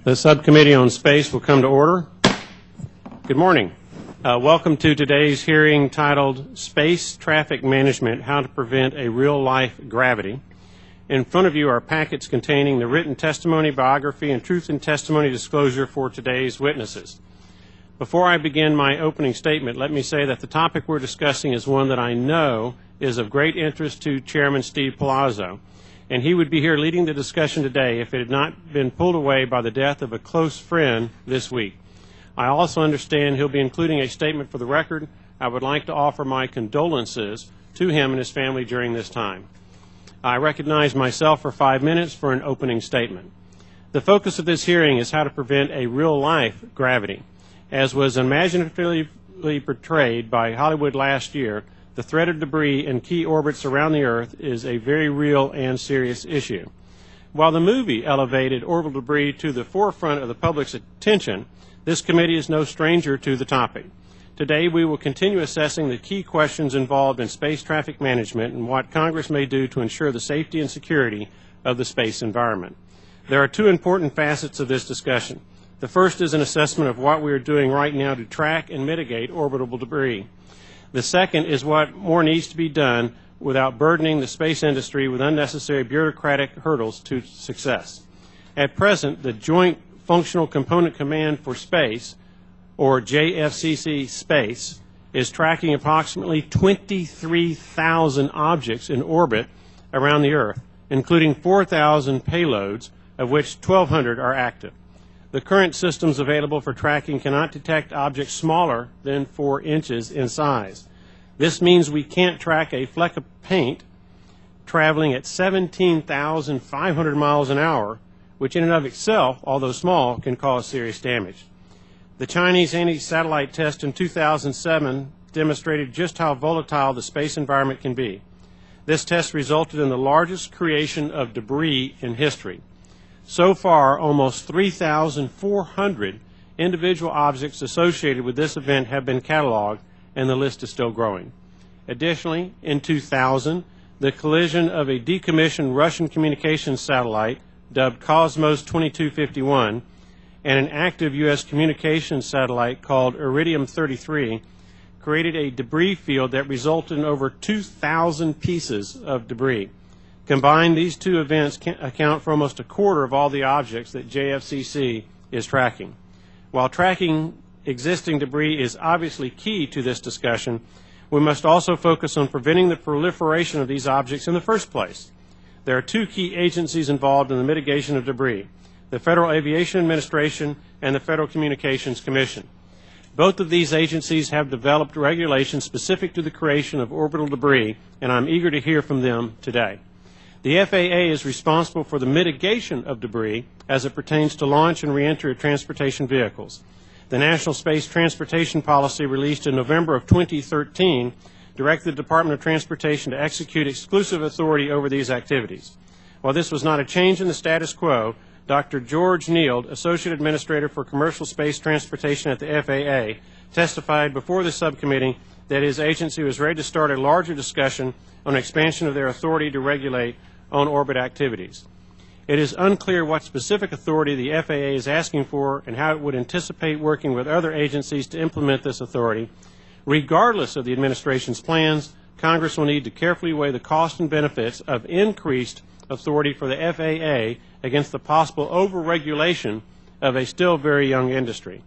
The Subcommittee on Space will come to order. Good morning. Welcome to today's hearing titled Space Traffic Management, How to Prevent a Real-Life Gravity. In front of you are packets containing the written testimony, biography, and truth in testimony disclosure for today's witnesses. Before I begin my opening statement, let me say that the topic we're discussing is one that I know is of great interest to Chairman Steve Palazzo, and he would be here leading the discussion today if it had not been pulled away by the death of a close friend this week. I also understand he'll be including a statement for the record. I would like to offer my condolences to him and his family during this time. I recognize myself for 5 minutes for an opening statement. The focus of this hearing is how to prevent a real-life gravity. As was imaginatively portrayed by Hollywood last year, the threat of debris in key orbits around the Earth is a very real and serious issue. While the movie elevated orbital debris to the forefront of the public's attention, this committee is no stranger to the topic. Today we will continue assessing the key questions involved in space traffic management and what Congress may do to ensure the safety and security of the space environment. There are two important facets of this discussion. The first is an assessment of what we are doing right now to track and mitigate orbital debris. The second is what more needs to be done without burdening the space industry with unnecessary bureaucratic hurdles to success. At present, the Joint Functional Component Command for Space, or JFCC Space, is tracking approximately 23,000 objects in orbit around the Earth, including 4,000 payloads, of which 1,200 are active. The current systems available for tracking cannot detect objects smaller than 4 inches in size. This means we can't track a fleck of paint traveling at 17,500 miles an hour, which in and of itself, although small, can cause serious damage. The Chinese anti-satellite test in 2007 demonstrated just how volatile the space environment can be. This test resulted in the largest creation of debris in history. So far, almost 3,400 individual objects associated with this event have been cataloged, and the list is still growing. Additionally, in 2000, the collision of a decommissioned Russian communications satellite, dubbed Cosmos 2251, and an active U.S. communications satellite called Iridium 33, created a debris field that resulted in over 2,000 pieces of debris. Combined, these two events account for almost a quarter of all the objects that JFCC is tracking. While tracking existing debris is obviously key to this discussion, we must also focus on preventing the proliferation of these objects in the first place. There are two key agencies involved in the mitigation of debris: the Federal Aviation Administration and the Federal Communications Commission. Both of these agencies have developed regulations specific to the creation of orbital debris, and I'm eager to hear from them today. The FAA is responsible for the mitigation of debris as it pertains to launch and reentry of transportation vehicles. The National Space Transportation Policy, released in November of 2013, directed the Department of Transportation to execute exclusive authority over these activities. While this was not a change in the status quo, Dr. George Neild, Associate Administrator for Commercial Space Transportation at the FAA, testified before the subcommittee that his agency was ready to start a larger discussion on expansion of their authority to regulate on-orbit activities. It is unclear what specific authority the FAA is asking for and how it would anticipate working with other agencies to implement this authority. Regardless of the administration's plans, Congress will need to carefully weigh the cost and benefits of increased authority for the FAA against the possible over-regulation of a still very young industry.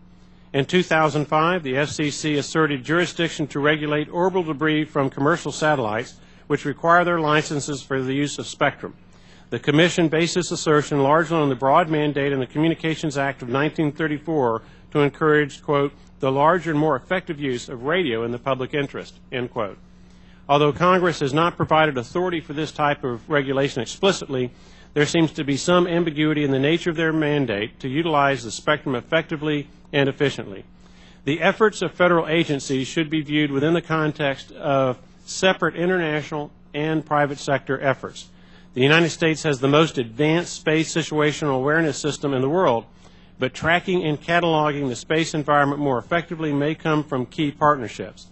In 2005, the FCC asserted jurisdiction to regulate orbital debris from commercial satellites, which require their licenses for the use of spectrum. The Commission based this assertion largely on the broad mandate in the Communications Act of 1934 to encourage, quote, the larger and more effective use of radio in the public interest, end quote. Although Congress has not provided authority for this type of regulation explicitly, there seems to be some ambiguity in the nature of their mandate to utilize the spectrum effectively and efficiently. The efforts of federal agencies should be viewed within the context of separate international and private sector efforts. The United States has the most advanced space situational awareness system in the world, but tracking and cataloging the space environment more effectively may come from key partnerships.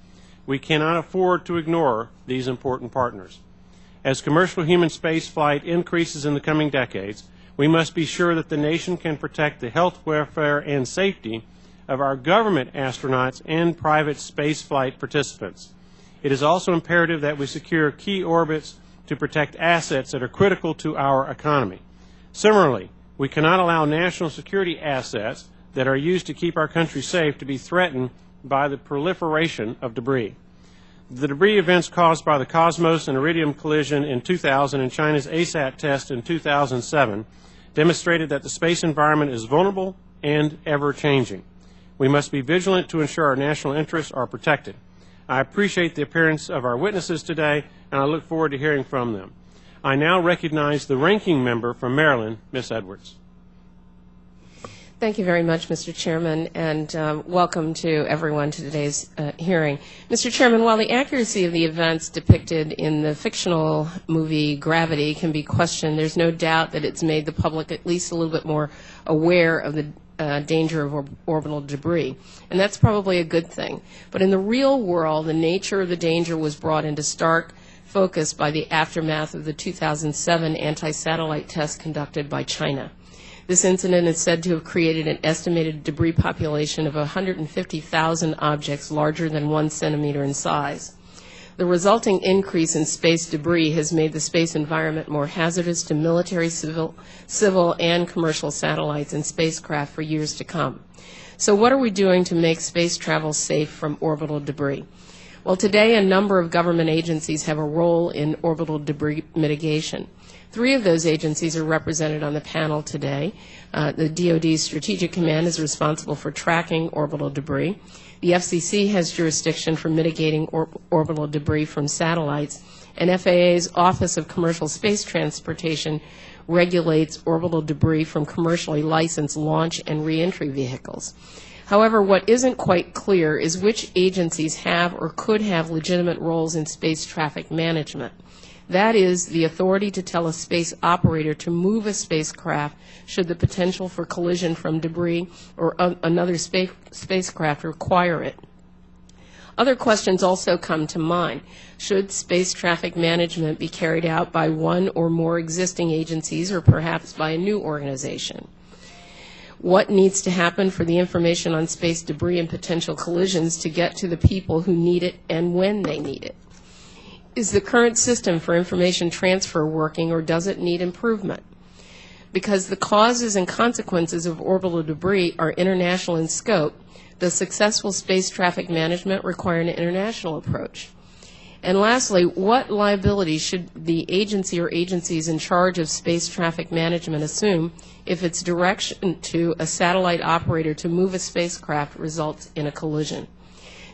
We cannot afford to ignore these important partners. As commercial human space flight increases in the coming decades, We must be sure that the nation can protect the health, welfare, and safety of our government astronauts and private spaceflight participants. It is also imperative that we secure key orbits to protect assets that are critical to our economy. Similarly, we cannot allow national security assets that are used to keep our country safe to be threatened by the proliferation of debris. The debris events caused by the Cosmos and Iridium collision in 2000 and China's ASAT test in 2007 demonstrated that the space environment is vulnerable and ever-changing. We must be vigilant to ensure our national interests are protected. I appreciate the appearance of our witnesses today, and I look forward to hearing from them. I now recognize the ranking member from Maryland, Ms. Edwards. Thank you very much, Mr. Chairman, and welcome to everyone to today's hearing. Mr. Chairman, while the accuracy of the events depicted in the fictional movie Gravity can be questioned, there's no doubt that it's made the public at least a little bit more aware of the danger of orbital debris, and that's probably a good thing. But in the real world, the nature of the danger was brought into stark focus by the aftermath of the 2007 anti-satellite test conducted by China. This incident is said to have created an estimated debris population of 150,000 objects larger than 1 centimeter in size. The resulting increase in space debris has made the space environment more hazardous to military, civil, and commercial satellites and spacecraft for years to come. So what are we doing to make space travel safe from orbital debris? Well, today a number of government agencies have a role in orbital debris mitigation. 3 of those agencies are represented on the panel today. The DoD's Strategic Command is responsible for tracking orbital debris. The FCC has jurisdiction for mitigating orbital debris from satellites, and FAA's Office of Commercial Space Transportation regulates orbital debris from commercially licensed launch and reentry vehicles. However, what isn't quite clear is which agencies have or could have legitimate roles in space traffic management. That is, the authority to tell a space operator to move a spacecraft should the potential for collision from debris or another spacecraft require it. Other questions also come to mind. Should space traffic management be carried out by one or more existing agencies or perhaps by a new organization? What needs to happen for the information on space debris and potential collisions to get to the people who need it and when they need it? Is the current system for information transfer working, or does it need improvement? Because the causes and consequences of orbital debris are international in scope, does successful space traffic management require an international approach? And lastly, what liability should the agency or agencies in charge of space traffic management assume if its direction to a satellite operator to move a spacecraft results in a collision?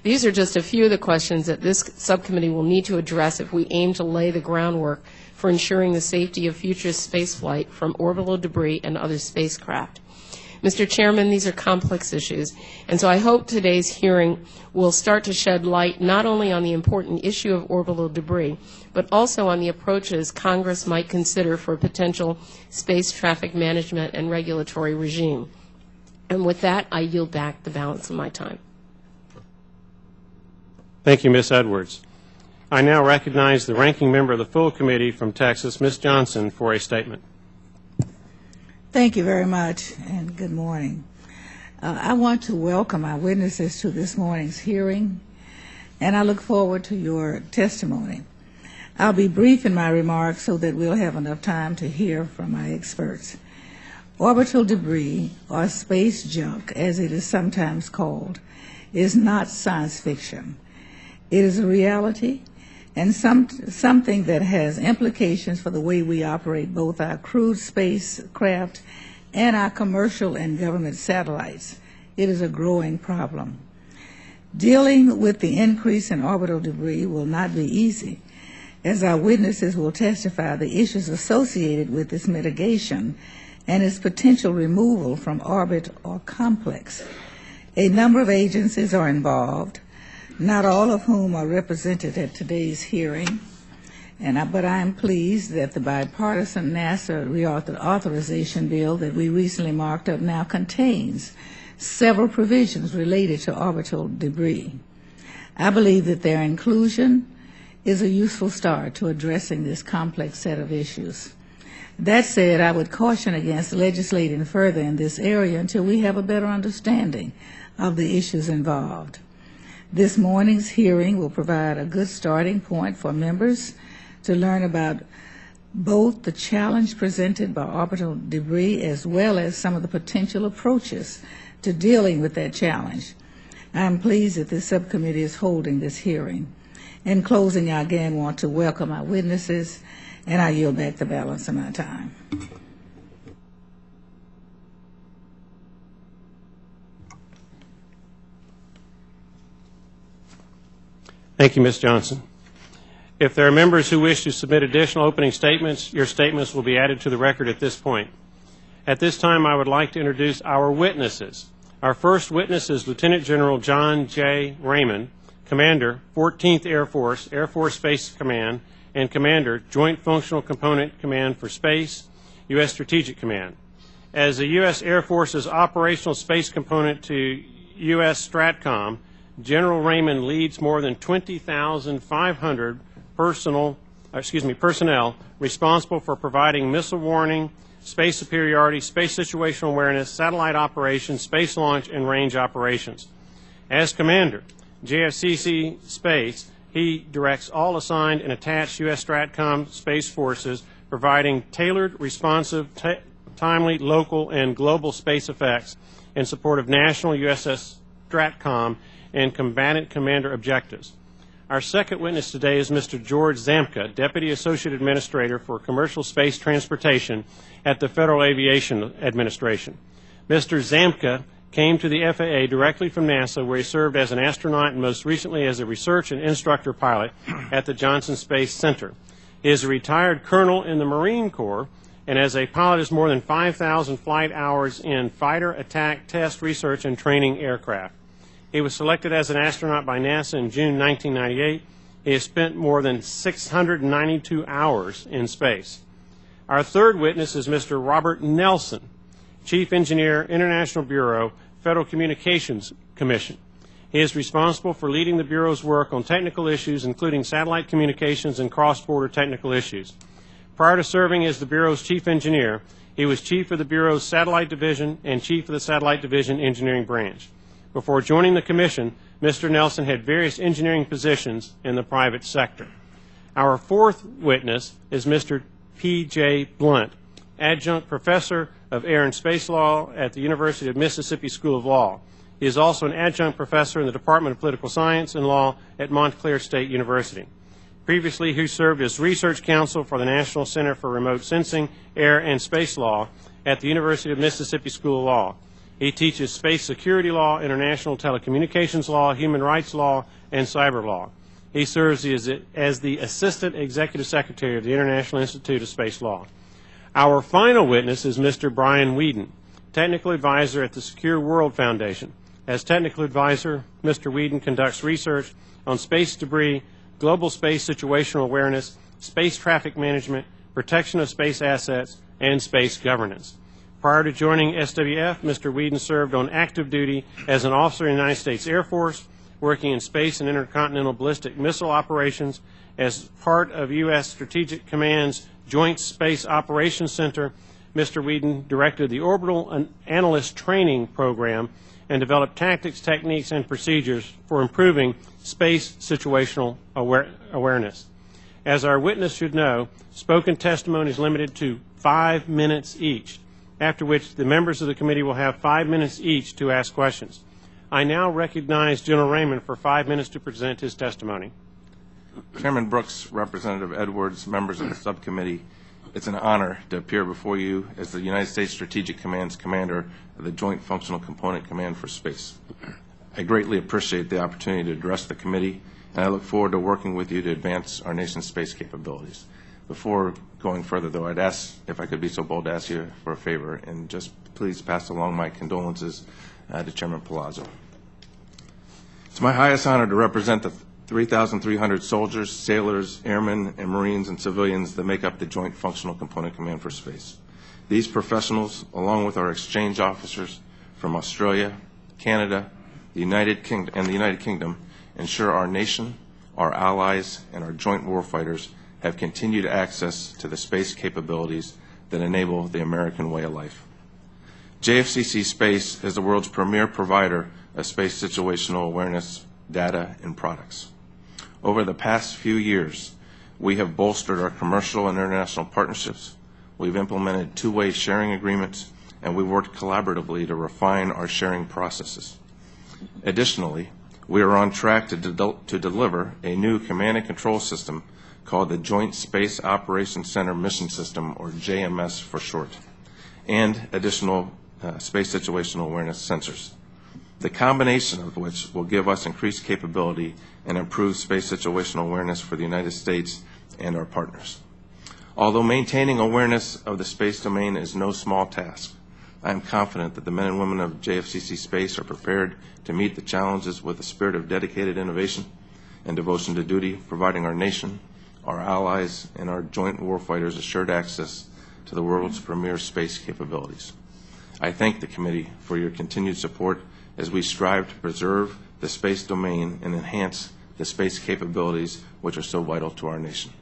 These are just a few of the questions that this subcommittee will need to address if we aim to lay the groundwork for ensuring the safety of future spaceflight from orbital debris and other spacecraft. Mr. Chairman, these are complex issues, and so I hope today's hearing will start to shed light not only on the important issue of orbital debris, but also on the approaches Congress might consider for a potential space traffic management and regulatory regime. And with that, I yield back the balance of my time. Thank you, Ms. Edwards. I now recognize the ranking member of the full committee from Texas, Ms. Johnson, for a statement. Thank you very much, and good morning. I want to welcome our witnesses to this morning's hearing, and I look forward to your testimony. I'll be brief in my remarks so that we'll have enough time to hear from my experts. Orbital debris, or space junk, as it is sometimes called, is not science fiction. It is a reality and something that has implications for the way we operate both our crewed spacecraft and our commercial and government satellites. It is a growing problem. Dealing with the increase in orbital debris will not be easy, as our witnesses will testify the issues associated with its mitigation and its potential removal from orbit or complex. A number of agencies are involved, not all of whom are represented at today's hearing, but I am pleased that the bipartisan NASA reauthorization bill that we recently marked up now contains several provisions related to orbital debris. I believe that their inclusion is a useful start to addressing this complex set of issues. That said, I would caution against legislating further in this area until we have a better understanding of the issues involved. This morning's hearing will provide a good starting point for members to learn about both the challenge presented by orbital debris as well as some of the potential approaches to dealing with that challenge. I am pleased that this subcommittee is holding this hearing. In closing, I again want to welcome our witnesses, and I yield back the balance of my time. Thank you, Ms. Johnson. If there are members who wish to submit additional opening statements, your statements will be added to the record at this point. At this time, I would like to introduce our witnesses. Our first witness is Lieutenant General John J. Raymond, Commander, 14th Air Force, Air Force Space Command, and Commander, Joint Functional Component Command for Space, U.S. Strategic Command. As the U.S. Air Force's operational space component to U.S. STRATCOM, General Raymond leads more than 20,500 personnel responsible for providing missile warning, space superiority, space situational awareness, satellite operations, space launch, and range operations. As Commander, JFCC Space, he directs all assigned and attached U.S. STRATCOM space forces, providing tailored, responsive, timely, local, and global space effects in support of national USS STRATCOM and combatant commander objectives. Our second witness today is Mr. George Zamka, Deputy Associate Administrator for Commercial Space Transportation at the Federal Aviation Administration. Mr. Zamka came to the FAA directly from NASA, where he served as an astronaut and most recently as a research and instructor pilot at the Johnson Space Center. He is a retired colonel in the Marine Corps, and as a pilot has more than 5,000 flight hours in fighter, attack, test, research, and training aircraft. He was selected as an astronaut by NASA in June 1998. He has spent more than 692 hours in space. Our third witness is Mr. Robert Nelson, Chief Engineer, International Bureau, Federal Communications Commission. He is responsible for leading the Bureau's work on technical issues, including satellite communications and cross-border technical issues. Prior to serving as the Bureau's Chief Engineer, he was Chief of the Bureau's Satellite Division and Chief of the Satellite Division Engineering Branch. Before joining the Commission, Mr. Nelson had various engineering positions in the private sector. Our fourth witness is Mr. P.J. Blunt, Adjunct Professor of Air and Space Law at the University of Mississippi School of Law. He is also an Adjunct Professor in the Department of Political Science and Law at Montclair State University. Previously, he served as Research Counsel for the National Center for Remote Sensing, Air and Space Law at the University of Mississippi School of Law. He teaches space security law, international telecommunications law, human rights law, and cyber law. He serves as the Assistant Executive Secretary of the International Institute of Space Law. Our final witness is Mr. Brian Whedon, Technical Advisor at the Secure World Foundation. As Technical Advisor, Mr. Whedon conducts research on space debris, global space situational awareness, space traffic management, protection of space assets, and space governance. Prior to joining SWF, Mr. Whedon served on active duty as an officer in the United States Air Force, working in space and intercontinental ballistic missile operations. As part of U.S. Strategic Command's Joint Space Operations Center, Mr. Whedon directed the Orbital Analyst Training Program and developed tactics, techniques, and procedures for improving space situational awareness. As our witness should know, spoken testimony is limited to 5 minutes each, after which the members of the committee will have 5 minutes each to ask questions. I now recognize General Raymond for 5 minutes to present his testimony. Chairman Brooks, Representative Edwards, members of the subcommittee, it's an honor to appear before you as the United States Strategic Command's commander of the Joint Functional Component Command for Space. I greatly appreciate the opportunity to address the committee, and I look forward to working with you to advance our nation's space capabilities. Before going further, though, I'd ask, if I could be so bold, to ask you for a favor, and just please pass along my condolences to Chairman Palazzo. It's my highest honor to represent the 3,300 soldiers, sailors, airmen, and Marines and civilians that make up the Joint Functional Component Command for Space. These professionals, along with our exchange officers from Australia, Canada, the United Kingdom, ensure our nation, our allies, and our joint warfighters have continued access to the space capabilities that enable the American way of life. JFCC Space is the world's premier provider of space situational awareness data and products. Over the past few years, we have bolstered our commercial and international partnerships. We've implemented two-way sharing agreements, and we worked collaboratively to refine our sharing processes. Additionally, we are on track to deliver a new command and control system called the Joint Space Operations Center Mission System, or JMS for short, and additional space situational awareness sensors, the combination of which will give us increased capability and improved space situational awareness for the United States and our partners. Although maintaining awareness of the space domain is no small task, I am confident that the men and women of JFCC Space are prepared to meet the challenges with a spirit of dedicated innovation and devotion to duty, providing our nation, our allies, and our joint warfighters assured access to the world's premier space capabilities. I thank the committee for your continued support as we strive to preserve the space domain and enhance the space capabilities which are so vital to our nation.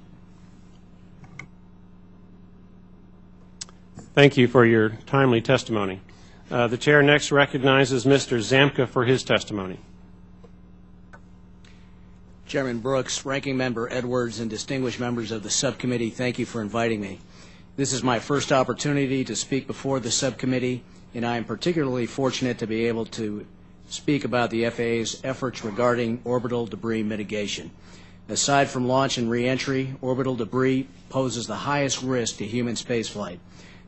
Thank you for your timely testimony. The chair next recognizes Mr. Zamka for his testimony. Chairman Brooks, Ranking Member Edwards, and distinguished members of the subcommittee, thank you for inviting me. This is my first opportunity to speak before the subcommittee, and I am particularly fortunate to be able to speak about the FAA's efforts regarding orbital debris mitigation. Aside from launch and re-entry, orbital debris poses the highest risk to human spaceflight.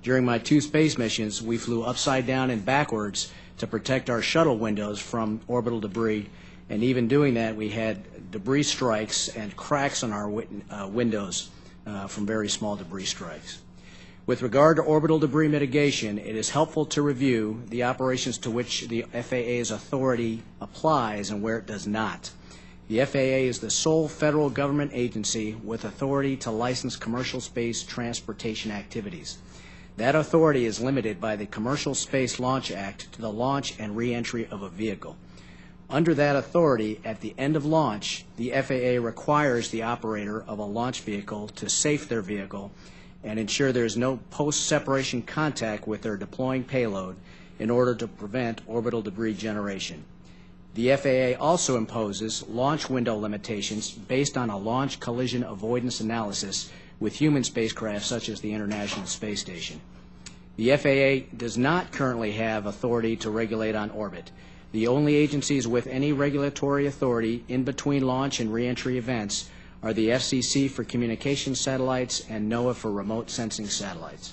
During my 2 space missions, we flew upside down and backwards to protect our shuttle windows from orbital debris, and even doing that, we had debris strikes and cracks on our windows from very small debris strikes. With regard to orbital debris mitigation, it is helpful to review the operations to which the FAA's authority applies and where it does not. The FAA is the sole federal government agency with authority to license commercial space transportation activities. That authority is limited by the Commercial Space Launch Act to the launch and re-entry of a vehicle. Under that authority, at the end of launch, the FAA requires the operator of a launch vehicle to safe their vehicle and ensure there is no post-separation contact with their deploying payload in order to prevent orbital debris generation. The FAA also imposes launch window limitations based on a launch collision avoidance analysis with human spacecraft such as the International Space Station. The FAA does not currently have authority to regulate on orbit. The only agencies with any regulatory authority in between launch and re-entry events are the FCC for communication satellites and NOAA for remote sensing satellites.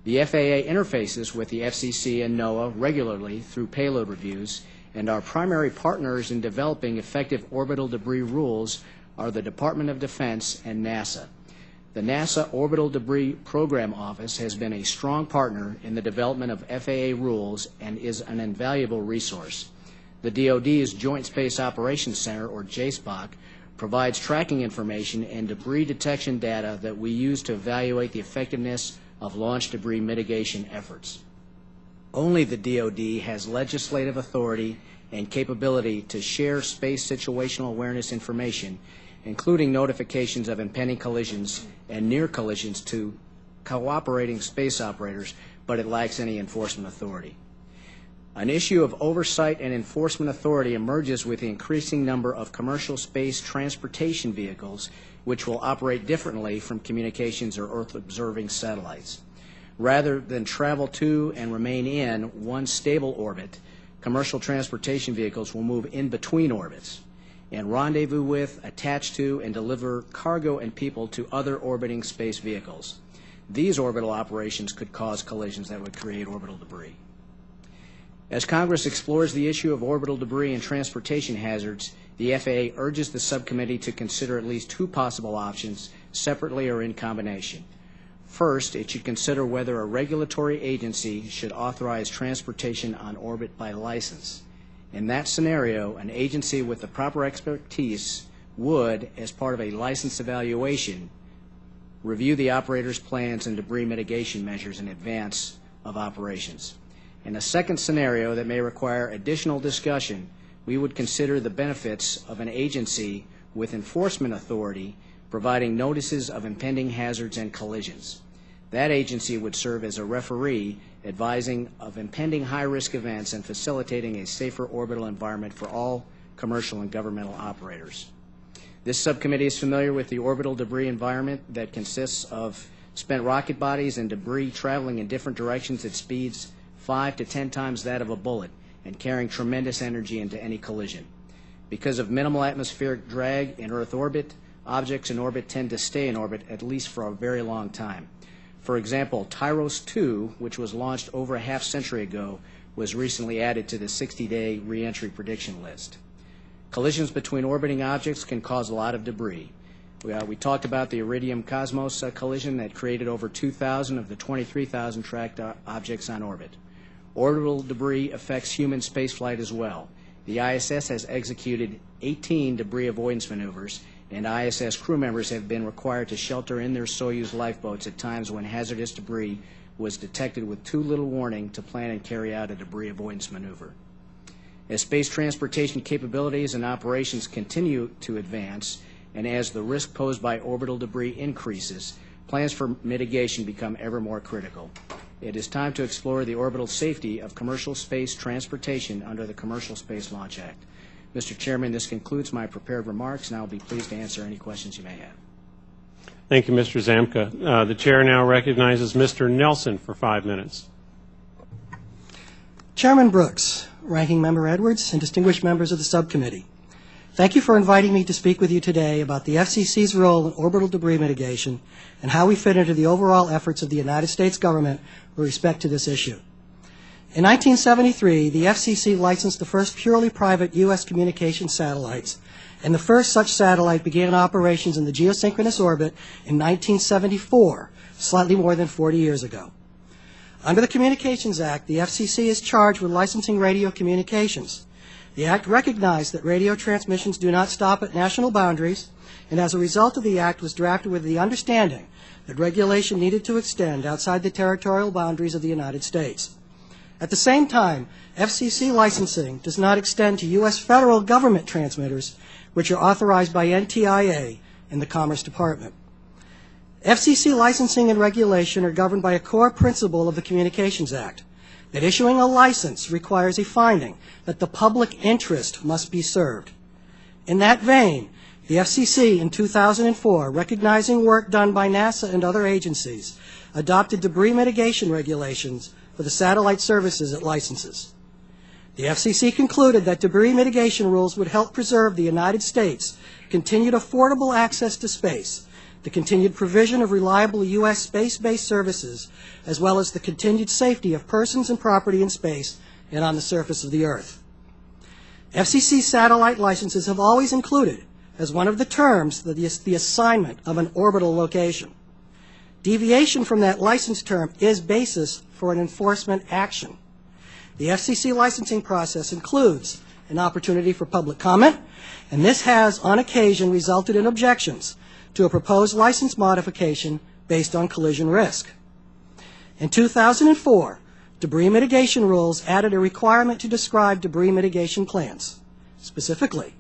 The FAA interfaces with the FCC and NOAA regularly through payload reviews, and our primary partners in developing effective orbital debris rules are the Department of Defense and NASA. The NASA Orbital Debris Program Office has been a strong partner in the development of FAA rules and is an invaluable resource. The DoD's Joint Space Operations Center, or JSPOC, provides tracking information and debris detection data that we use to evaluate the effectiveness of launch debris mitigation efforts. Only the DoD has legislative authority and capability to share space situational awareness information, including notifications of impending collisions and near collisions to cooperating space operators, but it lacks any enforcement authority. An issue of oversight and enforcement authority emerges with the increasing number of commercial space transportation vehicles, which will operate differently from communications or Earth-observing satellites. Rather than travel to and remain in one stable orbit, commercial transportation vehicles will move in between orbits and rendezvous with, attach to, and deliver cargo and people to other orbiting space vehicles. These orbital operations could cause collisions that would create orbital debris. As Congress explores the issue of orbital debris and transportation hazards, the FAA urges the subcommittee to consider at least 2 possible options, separately or in combination. First, it should consider whether a regulatory agency should authorize transportation on orbit by license. In that scenario, an agency with the proper expertise would, as part of a license evaluation, review the operator's plans and debris mitigation measures in advance of operations. In a second scenario that may require additional discussion, we would consider the benefits of an agency with enforcement authority providing notices of impending hazards and collisions. That agency would serve as a referee, advising of impending high-risk events and facilitating a safer orbital environment for all commercial and governmental operators. This subcommittee is familiar with the orbital debris environment that consists of spent rocket bodies and debris traveling in different directions at speeds 5 to 10 times that of a bullet and carrying tremendous energy into any collision. Because of minimal atmospheric drag in Earth orbit, objects in orbit tend to stay in orbit at least for a very long time. For example, Tyros 2, which was launched over a half-century ago, was recently added to the 60-day reentry prediction list. Collisions between orbiting objects can cause a lot of debris. We talked about the Iridium Cosmos collision that created over 2,000 of the 23,000 tracked objects on orbit. Orbital debris affects human spaceflight as well. The ISS has executed 18 debris avoidance maneuvers, and ISS crew members have been required to shelter in their Soyuz lifeboats at times when hazardous debris was detected with too little warning to plan and carry out a debris avoidance maneuver. As space transportation capabilities and operations continue to advance, and as the risk posed by orbital debris increases, plans for mitigation become ever more critical. It is time to explore the orbital safety of commercial space transportation under the Commercial Space Launch Act. Mr. Chairman, this concludes my prepared remarks, and I will be pleased to answer any questions you may have. Thank you, Mr. Zamka. The chair now recognizes Mr. Nelson for 5 minutes. Chairman Brooks, Ranking Member Edwards, and distinguished members of the subcommittee, thank you for inviting me to speak with you today about the FCC's role in orbital debris mitigation and how we fit into the overall efforts of the United States government with respect to this issue. In 1973, the FCC licensed the first purely private U.S. communication satellites, and the first such satellite began operations in the geosynchronous orbit in 1974, slightly more than 40 years ago. Under the Communications Act, the FCC is charged with licensing radio communications. The Act recognized that radio transmissions do not stop at national boundaries, and as a result of the Act was drafted with the understanding that regulation needed to extend outside the territorial boundaries of the United States. At the same time, FCC licensing does not extend to U.S. federal government transmitters, which are authorized by NTIA and the Commerce Department. FCC licensing and regulation are governed by a core principle of the Communications Act, that issuing a license requires a finding that the public interest must be served. In that vein, the FCC in 2004, recognizing work done by NASA and other agencies, adopted debris mitigation regulations for the satellite services it licenses. The FCC concluded that debris mitigation rules would help preserve the United States' continued affordable access to space, the continued provision of reliable U.S. space-based services, as well as the continued safety of persons and property in space and on the surface of the Earth. FCC satellite licenses have always included, as one of the terms, the assignment of an orbital location. Deviation from that license term is basis for an enforcement action. The FCC licensing process includes an opportunity for public comment, and this has, on occasion, resulted in objections to a proposed license modification based on collision risk. In 2004, debris mitigation rules added a requirement to describe debris mitigation plans. Specifically,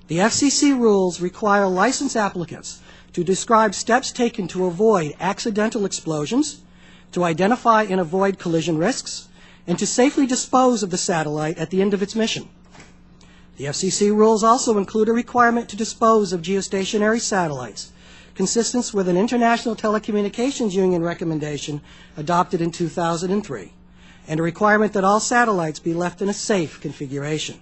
the FCC rules require license applicants to describe steps taken to avoid accidental explosions, to identify and avoid collision risks, and to safely dispose of the satellite at the end of its mission. The FCC rules also include a requirement to dispose of geostationary satellites, consistent with an International Telecommunications Union recommendation adopted in 2003, and a requirement that all satellites be left in a safe configuration.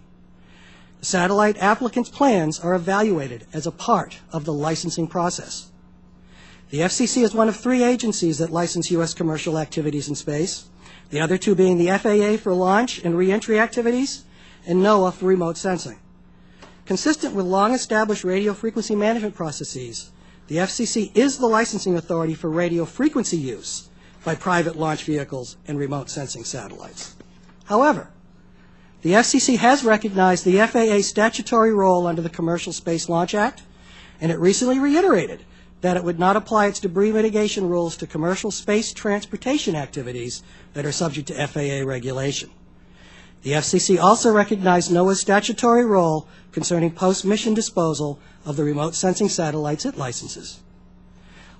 The satellite applicants' plans are evaluated as a part of the licensing process. The FCC is one of 3 agencies that license U.S. commercial activities in space, the other 2 being the FAA for launch and reentry activities, and NOAA for remote sensing. Consistent with long-established radio frequency management processes, the FCC is the licensing authority for radio frequency use by private launch vehicles and remote sensing satellites. However, the FCC has recognized the FAA's statutory role under the Commercial Space Launch Act, and it recently reiterated that it would not apply its debris mitigation rules to commercial space transportation activities that are subject to FAA regulation. The FCC also recognized NOAA's statutory role concerning post-mission disposal of the remote sensing satellites it licenses.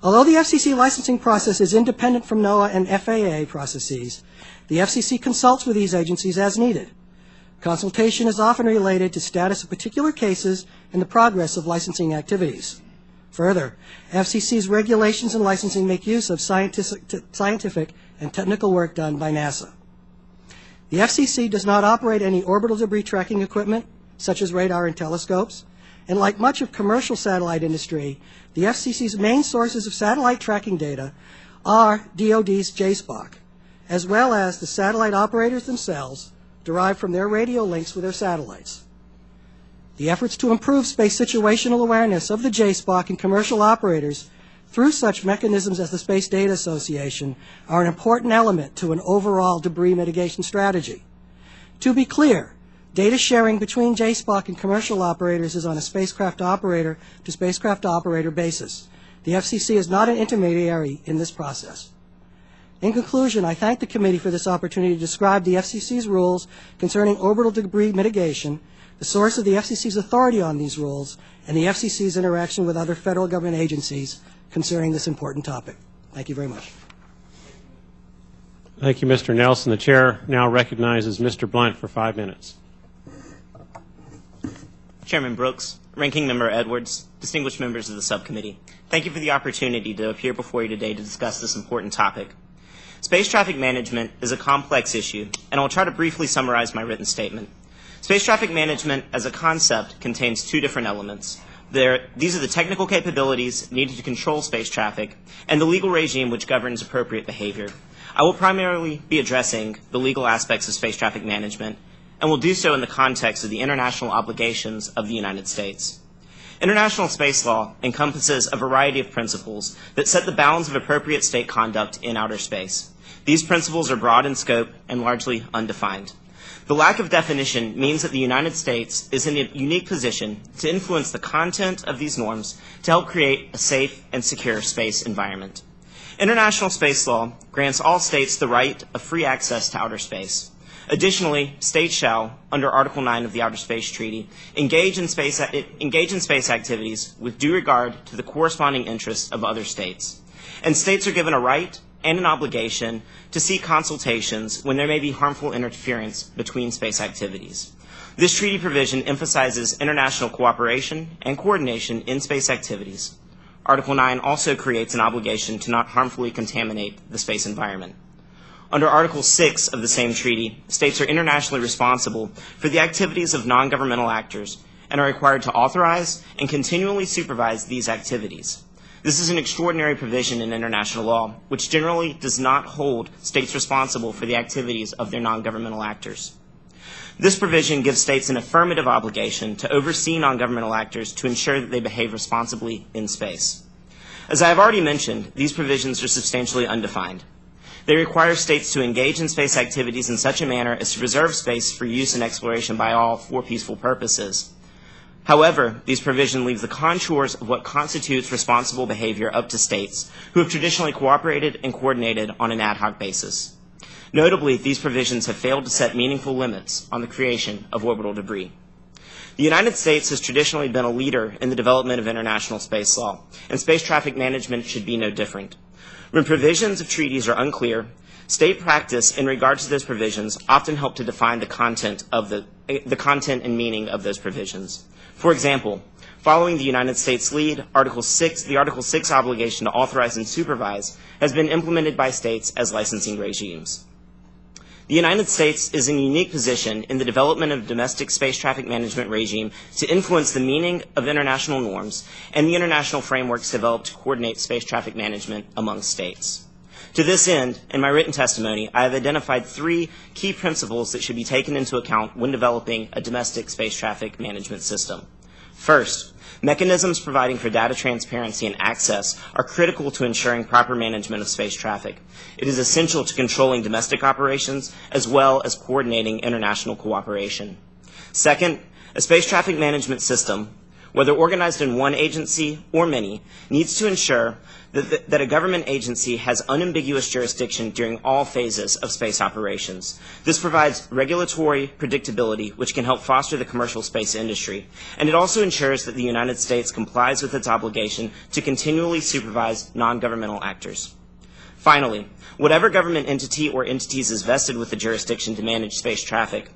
Although the FCC licensing process is independent from NOAA and FAA processes, the FCC consults with these agencies as needed. Consultation is often related to status of particular cases and the progress of licensing activities. Further, FCC's regulations and licensing make use of scientific and technical work done by NASA. The FCC does not operate any orbital debris tracking equipment, such as radar and telescopes, and like much of commercial satellite industry, the FCC's main sources of satellite tracking data are DoD's JSPOC, as well as the satellite operators themselves, derived from their radio links with their satellites. The efforts to improve space situational awareness of the JSPOC and commercial operators through such mechanisms as the Space Data Association are an important element to an overall debris mitigation strategy. To be clear, data sharing between JSPOC and commercial operators is on a spacecraft operator to spacecraft operator basis. The FCC is not an intermediary in this process. In conclusion, I thank the committee for this opportunity to describe the FCC's rules concerning orbital debris mitigation, the source of the FCC's authority on these rules, and the FCC's interaction with other federal government agencies concerning this important topic. Thank you very much. Thank you, Mr. Nelson. The chair now recognizes Mr. Blunt for 5 minutes. Chairman Brooks, Ranking Member Edwards, distinguished members of the subcommittee, thank you for the opportunity to appear before you today to discuss this important topic. Space traffic management is a complex issue, and I'll try to briefly summarize my written statement. Space traffic management as a concept contains two different elements. These are the technical capabilities needed to control space traffic and the legal regime which governs appropriate behavior. I will primarily be addressing the legal aspects of space traffic management, and will do so in the context of the international obligations of the United States. International space law encompasses a variety of principles that set the bounds of appropriate state conduct in outer space. These principles are broad in scope and largely undefined. The lack of definition means that the United States is in a unique position to influence the content of these norms to help create a safe and secure space environment. International space law grants all states the right of free access to outer space. Additionally, states shall, under Article 9 of the Outer Space Treaty, engage in space activities with due regard to the corresponding interests of other states. And states are given a right and an obligation to seek consultations when there may be harmful interference between space activities. This treaty provision emphasizes international cooperation and coordination in space activities. Article 9 also creates an obligation to not harmfully contaminate the space environment. Under Article 6 of the same treaty, states are internationally responsible for the activities of non-governmental actors and are required to authorize and continually supervise these activities. This is an extraordinary provision in international law, which generally does not hold states responsible for the activities of their non-governmental actors. This provision gives states an affirmative obligation to oversee non-governmental actors to ensure that they behave responsibly in space. As I have already mentioned, these provisions are substantially undefined. They require states to engage in space activities in such a manner as to preserve space for use and exploration by all for peaceful purposes. However, these provisions leave the contours of what constitutes responsible behavior up to states who have traditionally cooperated and coordinated on an ad hoc basis. Notably, these provisions have failed to set meaningful limits on the creation of orbital debris. The United States has traditionally been a leader in the development of international space law, and space traffic management should be no different. When provisions of treaties are unclear, state practice in regard to those provisions often help to define the content and meaning of those provisions. For example, following the United States lead, the Article 6 obligation to authorize and supervise has been implemented by states as licensing regimes. The United States is in a unique position in the development of domestic space traffic management regime to influence the meaning of international norms and the international frameworks developed to coordinate space traffic management among states. To this end, in my written testimony, I have identified 3 key principles that should be taken into account when developing a domestic space traffic management system. First, mechanisms providing for data transparency and access are critical to ensuring proper management of space traffic. It is essential to controlling domestic operations as well as coordinating international cooperation. Second, a space traffic management system whether organized in one agency or many, needs to ensure that a government agency has unambiguous jurisdiction during all phases of space operations. This provides regulatory predictability, which can help foster the commercial space industry, and it also ensures that the United States complies with its obligation to continually supervise non-governmental actors. Finally, whatever government entity or entities is vested with the jurisdiction to manage space traffic,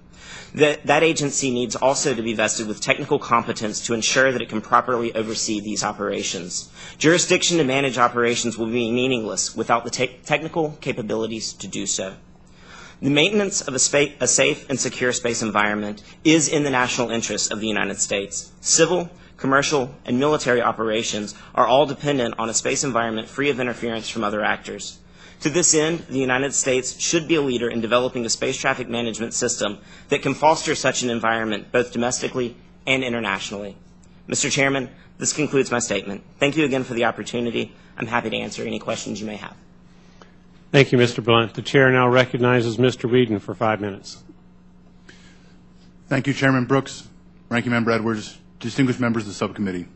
that agency needs also to be vested with technical competence to ensure that it can properly oversee these operations. Jurisdiction to manage operations will be meaningless without the technical capabilities to do so. The maintenance of a safe and secure space environment is in the national interest of the United States. Civil, commercial, and military operations are all dependent on a space environment free of interference from other actors. To this end, the United States should be a leader in developing a space traffic management system that can foster such an environment both domestically and internationally. Mr. Chairman, this concludes my statement. Thank you again for the opportunity. I'm happy to answer any questions you may have. Thank you, Mr. Blunt. The chair now recognizes Mr. Whedon for 5 minutes. Thank you, Chairman Brooks, Ranking Member Edwards, distinguished members of the subcommittee.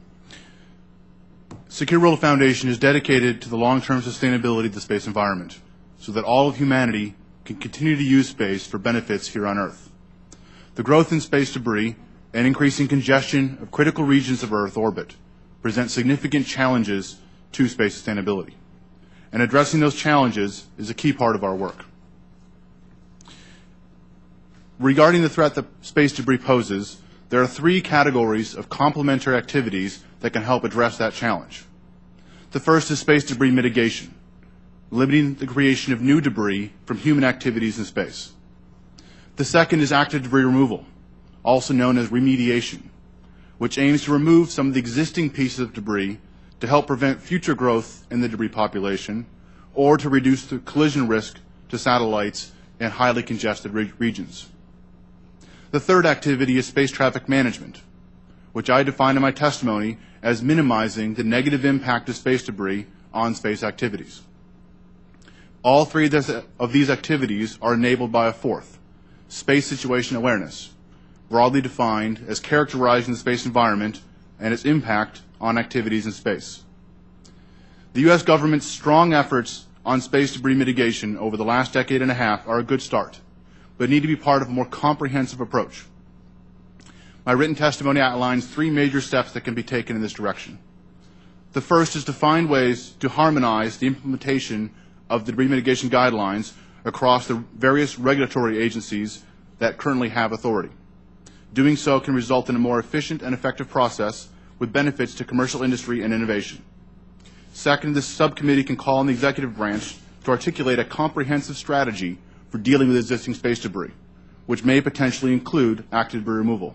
Secure World Foundation is dedicated to the long-term sustainability of the space environment so that all of humanity can continue to use space for benefits here on Earth. The growth in space debris and increasing congestion of critical regions of Earth orbit present significant challenges to space sustainability, and addressing those challenges is a key part of our work. Regarding the threat that space debris poses, there are 3 categories of complementary activities that can help address that challenge. The first is space debris mitigation, limiting the creation of new debris from human activities in space. The second is active debris removal, also known as remediation, which aims to remove some of the existing pieces of debris to help prevent future growth in the debris population or to reduce the collision risk to satellites in highly congested regions. The third activity is space traffic management, which I define in my testimony as minimizing the negative impact of space debris on space activities. All 3 of these activities are enabled by a fourth, space situation awareness, broadly defined as characterizing the space environment and its impact on activities in space. The U.S. government's strong efforts on space debris mitigation over the last decade and a half are a good start, but need to be part of a more comprehensive approach. My written testimony outlines 3 major steps that can be taken in this direction. The first is to find ways to harmonize the implementation of the debris mitigation guidelines across the various regulatory agencies that currently have authority. Doing so can result in a more efficient and effective process with benefits to commercial industry and innovation. Second, this subcommittee can call on the executive branch to articulate a comprehensive strategy for dealing with existing space debris, which may potentially include active debris removal.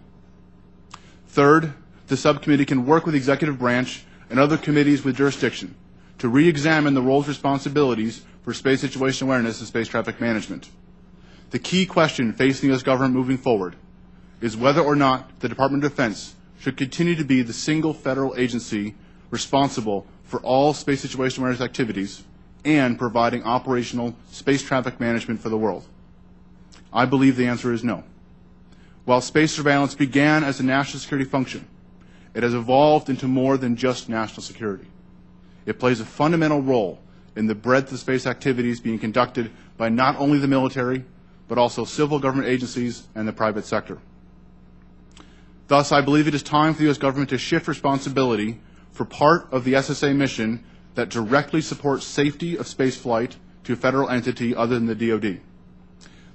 Third, the subcommittee can work with the executive branch and other committees with jurisdiction to re-examine the roles and responsibilities for space situation awareness and space traffic management. The key question facing the U.S. government moving forward is whether or not the Department of Defense should continue to be the single federal agency responsible for all space situation awareness activities and providing operational space traffic management for the world. I believe the answer is no. While space surveillance began as a national security function, it has evolved into more than just national security. It plays a fundamental role in the breadth of space activities being conducted by not only the military, but also civil government agencies and the private sector. Thus, I believe it is time for the U.S. government to shift responsibility for part of the SSA mission that directly supports safety of space flight to a federal entity other than the DoD.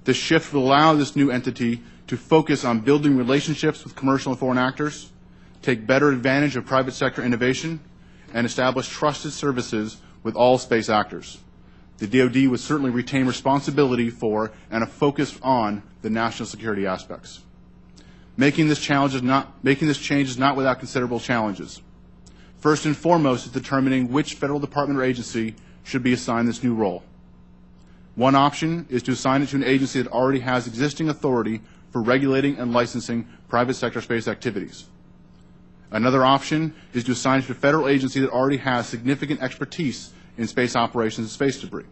This shift will allow this new entity to focus on building relationships with commercial and foreign actors, take better advantage of private sector innovation, and establish trusted services with all space actors. The DoD would certainly retain responsibility for and a focus on the national security aspects. Making this change is not without considerable challenges. First and foremost is determining which federal department or agency should be assigned this new role. One option is to assign it to an agency that already has existing authority for regulating and licensing private sector space activities. Another option is to assign it to a federal agency that already has significant expertise in space operations and space debris.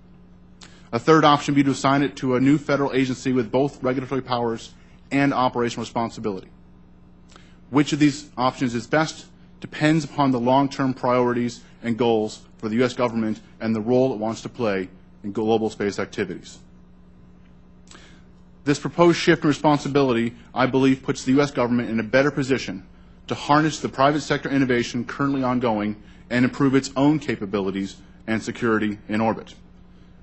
A third option would be to assign it to a new federal agency with both regulatory powers and operational responsibility. Which of these options is best depends upon the long-term priorities and goals for the U.S. government and the role it wants to play in global space activities. This proposed shift in responsibility, I believe, puts the U.S. government in a better position to harness the private sector innovation currently ongoing and improve its own capabilities and security in orbit.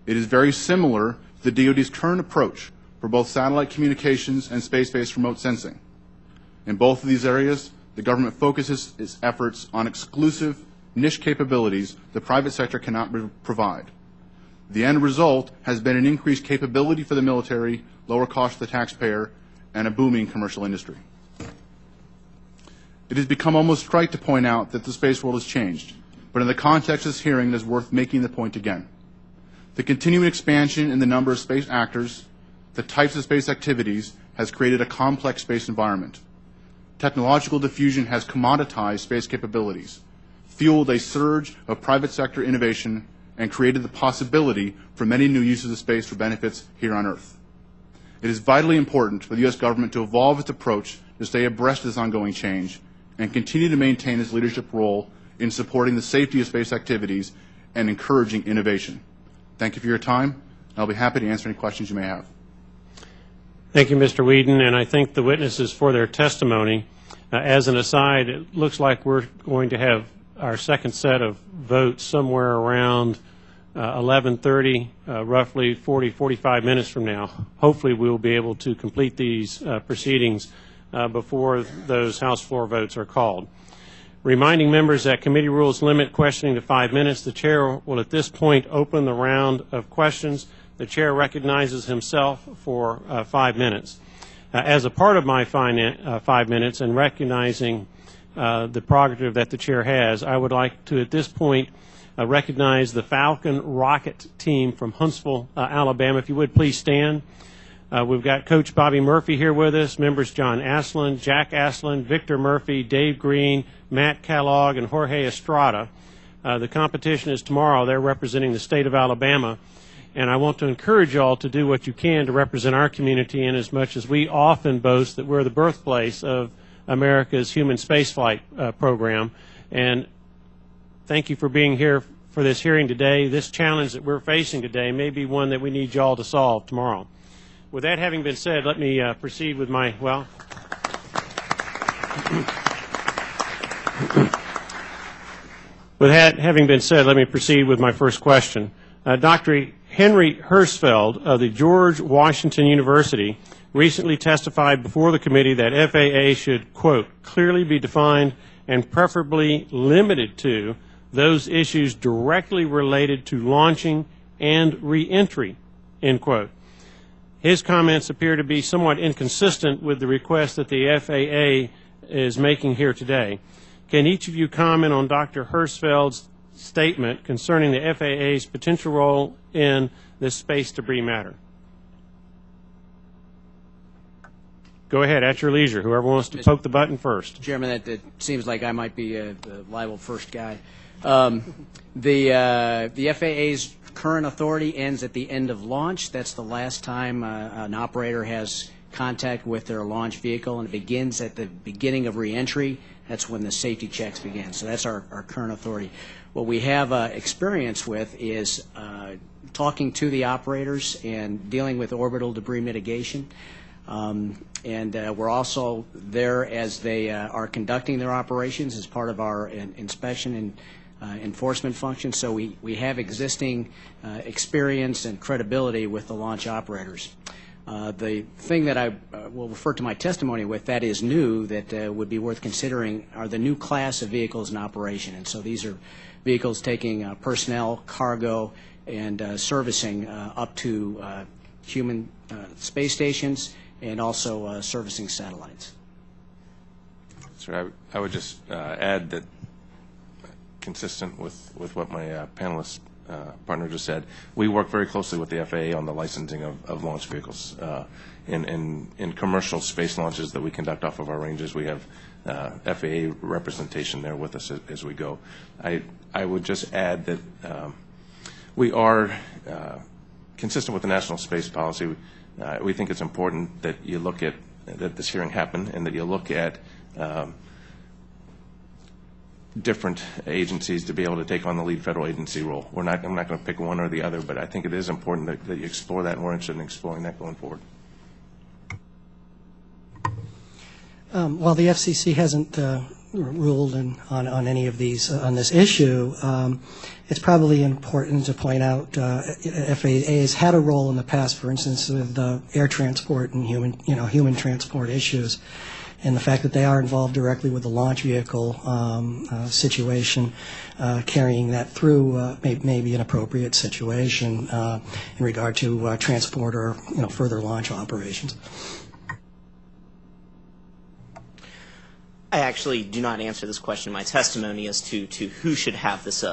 It is very similar to the DoD's current approach for both satellite communications and space-based remote sensing. In both of these areas, the government focuses its efforts on exclusive niche capabilities the private sector cannot provide. The end result has been an increased capability for the military, lower cost to the taxpayer, and a booming commercial industry. It has become almost trite to point out that the space world has changed, but in the context of this hearing, it is worth making the point again. The continuing expansion in the number of space actors, the types of space activities, has created a complex space environment. Technological diffusion has commoditized space capabilities, fueled a surge of private sector innovation, and created the possibility for many new uses of space for benefits here on Earth. It is vitally important for the U.S. government to evolve its approach to stay abreast of this ongoing change and continue to maintain its leadership role in supporting the safety of space activities and encouraging innovation. Thank you for your time. I'll be happy to answer any questions you may have. Thank you, Mr. Whedon, and I thank the witnesses for their testimony. As an aside, it looks like we're going to have our second set of votes somewhere around 11:30, roughly 45 minutes from now. Hopefully we'll be able to complete these proceedings before those House floor votes are called. Reminding members that committee rules limit questioning to 5 minutes. The chair will at this point open the round of questions. The chair recognizes himself for 5 minutes. As a part of my 5 minutes and recognizing the prerogative that the chair has, I would like to at this point recognize the Falcon rocket team from Huntsville, Alabama. If you would please stand. We've got Coach Bobby Murphy here with us, members John Aslan, Jack Aslan, Victor Murphy, Dave Green, Matt Kellogg, and Jorge Estrada. The competition is tomorrow. They're representing the state of Alabama. And I want to encourage you all to do what you can to represent our community, in as much as we often boast that we're the birthplace of America's human spaceflight program. And thank you for being here for this hearing today. This challenge that we're facing today may be one that we need you all to solve tomorrow. With that having been said, let me proceed with my, with that having been said, let me proceed with my first question. Dr. Henry Hersfeld of the George Washington University recently testified before the committee that FAA should, quote, clearly be defined and preferably limited to those issues directly related to launching and re-entry, end quote. His comments appear to be somewhat inconsistent with the request that the FAA is making here today. Can each of you comment on Dr. Hersfeld's statement concerning the FAA's potential role in this space debris matter? Go ahead, at your leisure. Whoever wants to poke the button first. Chairman, it seems like I might be the liable first guy. The FAA's current authority ends at the end of launch. That's the last time an operator has contact with their launch vehicle, and it begins at the beginning of reentry. That's when the safety checks begin. So that's our current authority. What we have experience with is talking to the operators and dealing with orbital debris mitigation. And we're also there as they are conducting their operations as part of our inspection and enforcement function. So we have existing experience and credibility with the launch operators. The thing that I will refer to my testimony with that is new that would be worth considering are the new class of vehicles in operation. And so these are vehicles taking personnel, cargo, and servicing up to human space stations and also servicing satellites. Sir, I would just add that, consistent with what my panelist partner just said, we work very closely with the FAA on the licensing of launch vehicles. In commercial space launches that we conduct off of our ranges, we have FAA representation there with us as we go. I would just add that we are consistent with the National Space Policy. We think it's important that you look at that this hearing happened and that you look at different agencies to be able to take on the lead federal agency role. I'm not going to pick one or the other, but I think it is important that you explore that, and we're interested in exploring that going forward. While the FCC hasn't ruled on any of these on this issue, it's probably important to point out FAA has had a role in the past, for instance, with air transport and human transport issues, and the fact that they are involved directly with the launch vehicle situation, carrying that through may be an appropriate situation in regard to transport or further launch operations. I actually do not answer this question in my testimony as to who should have this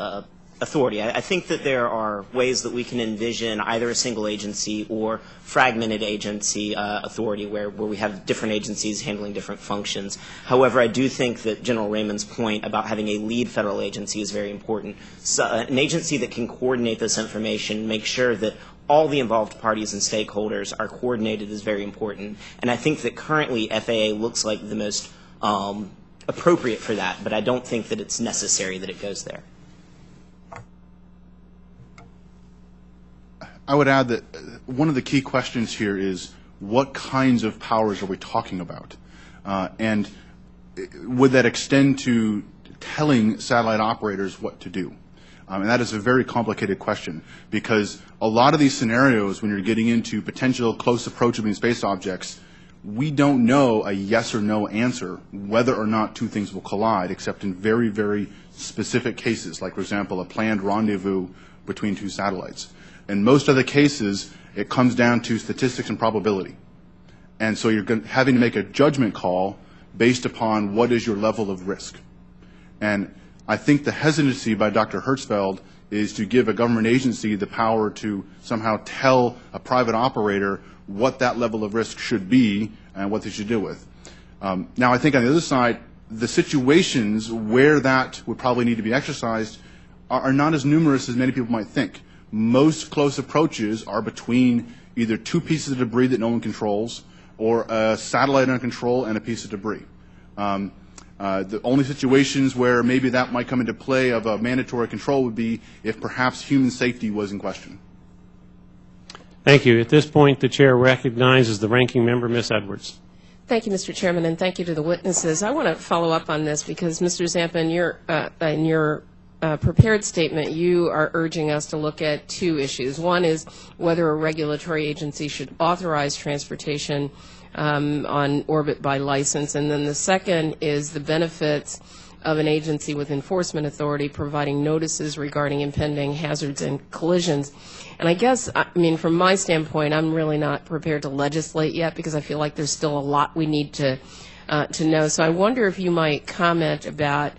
authority. I think that there are ways that we can envision either a single agency or fragmented agency authority where we have different agencies handling different functions. However, I do think that General Raymond's point about having a lead federal agency is very important. So, an agency that can coordinate this information, make sure that all the involved parties and stakeholders are coordinated is very important. And I think that currently FAA looks like the most appropriate for that, but I don't think that it's necessary that it goes there. I would add that one of the key questions here is what kinds of powers are we talking about? And would that extend to telling satellite operators what to do? And that is a very complicated question, because a lot of these scenarios, when you're getting into potential close approachability space objects, we don't know a yes or no answer whether or not two things will collide, except in very, very specific cases, like, for example, a planned rendezvous between two satellites. In most other cases, it comes down to statistics and probability. And so you're having to make a judgment call based upon what is your level of risk. And I think the hesitancy by Dr. Hertzfeld is to give a government agency the power to somehow tell a private operator what that level of risk should be and what they should deal with. Now, I think on the other side, the situations where that would probably need to be exercised are not as numerous as many people might think. Most close approaches are between either two pieces of debris that no one controls or a satellite under control and a piece of debris. The only situations where maybe that might come into play of a mandatory control would be if perhaps human safety was in question. Thank you. At this point, the Chair recognizes the Ranking Member, Ms. Edwards. Thank you, Mr. Chairman, and thank you to the witnesses. I want to follow up on this because, Mr. Zampa, in your prepared statement, you are urging us to look at two issues. One is whether a regulatory agency should authorize transportation on orbit by license, and then the second is the benefits of an agency with enforcement authority providing notices regarding impending hazards and collisions. And I guess, from my standpoint, I'm really not prepared to legislate yet because I feel like there's still a lot we need to know. So I wonder if you might comment about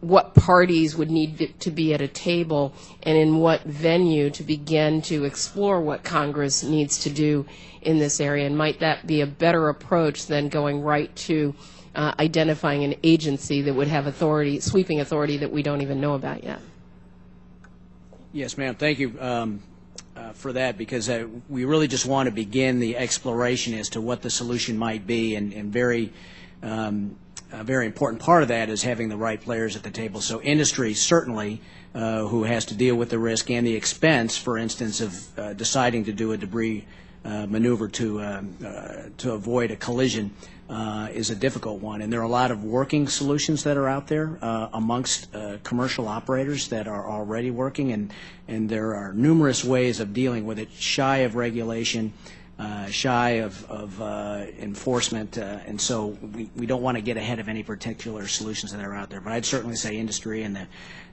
what parties would need to be at a table and in what venue to begin to explore what Congress needs to do in this area. And might that be a better approach than going right to identifying an agency that would have authority, sweeping authority that we don't even know about yet? Yes, ma'am. Thank you for that, because we really just want to begin the exploration as to what the solution might be, and a very important part of that is having the right players at the table. So industry certainly, who has to deal with the risk and the expense, for instance, of deciding to do a debris maneuver to avoid a collision, is a difficult one. And there are a lot of working solutions that are out there amongst commercial operators that are already working, and there are numerous ways of dealing with it, shy of regulation, shy of enforcement, and so we don't want to get ahead of any particular solutions that are out there. But I'd certainly say industry and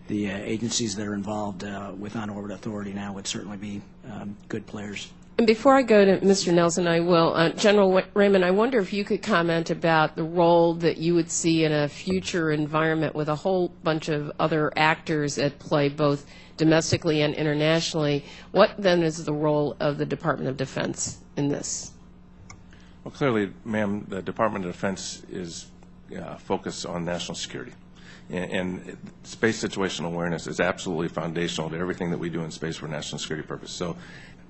the agencies that are involved with on-orbit authority now would certainly be good players. And before I go to Mr. Nelson, I will, General Raymond, I wonder if you could comment about the role that you would see in a future environment with a whole bunch of other actors at play, both domestically and internationally. What then is the role of the Department of Defense in this? Well, clearly, ma'am, the Department of Defense is focused on national security. And space situational awareness is absolutely foundational to everything that we do in space for national security purposes. So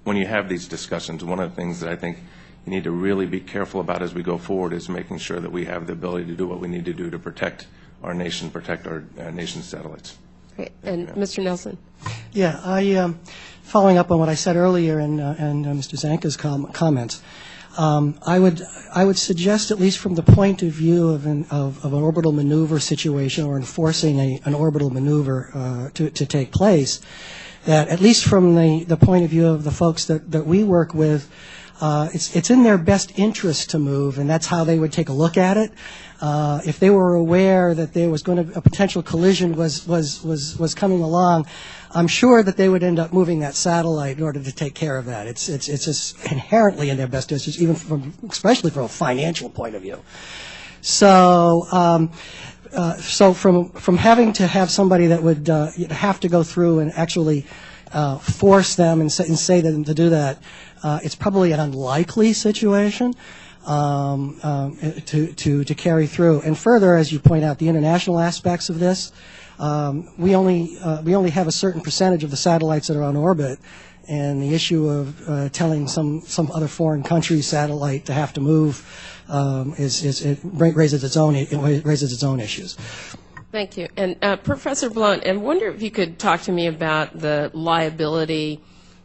when you have these discussions, one of the things that I think we need to really be careful about as we go forward is making sure that we have the ability to do what we need to do to protect our nation, protect our nation's satellites. Great. And Mr. Nelson? Yeah, following up on what I said earlier and Mr. Zanka's comments, I would suggest, at least from the point of view of an orbital maneuver situation or enforcing an orbital maneuver to take place, that at least from the point of view of the folks that we work with, it's in their best interest to move, and that's how they would take a look at it. If they were aware that there was going to a potential collision was coming along, I'm sure that they would end up moving that satellite in order to take care of that. It's just inherently in their best interest, especially from a financial point of view. So from having to have somebody that would have to go through and actually force them and say to do that, it's probably an unlikely situation to carry through. And further, as you point out, the international aspects of this, we only have a certain percentage of the satellites that are on orbit, and the issue of telling some other foreign country's satellite to have to move raises its own issues. Thank you. And Professor Blunt, I wonder if you could talk to me about the liability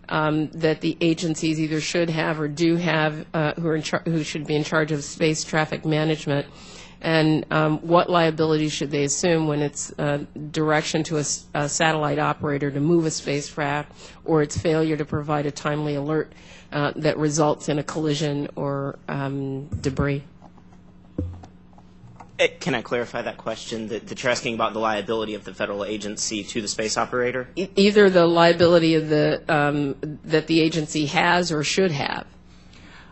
that the agencies either should have or do have, who should be in charge of space traffic management, and what liability should they assume when it's direction to a satellite operator to move a spacecraft, or its failure to provide a timely alert that results in a collision or debris? Can I clarify that question, that you're asking about the liability of the federal agency to the space operator? Either the liability of that the agency has or should have.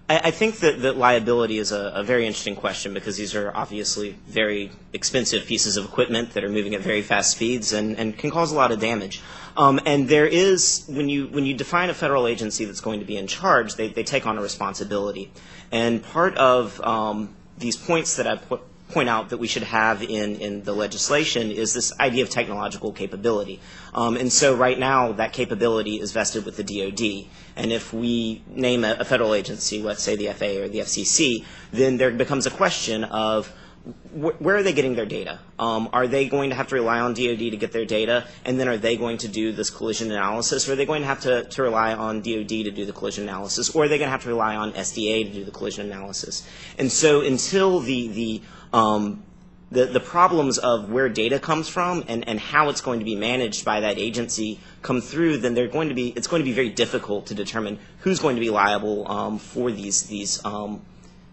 I think that liability is a very interesting question, because these are obviously very expensive pieces of equipment that are moving at very fast speeds and can cause a lot of damage. And there is, when you define a federal agency that's going to be in charge, they take on a responsibility. And part of these points that I point out that we should have in the legislation is this idea of technological capability. And so right now that capability is vested with the DoD. And if we name a federal agency, let's say the FAA or the FCC, then there becomes a question of where are they getting their data? Are they going to have to rely on DoD to get their data, and then are they going to do this collision analysis, or are they going to have to rely on DoD to do the collision analysis, or are they going to have to rely on SDA to do the collision analysis? And so until the problems of where data comes from and how it's going to be managed by that agency come through, then it's going to be very difficult to determine who's going to be liable for these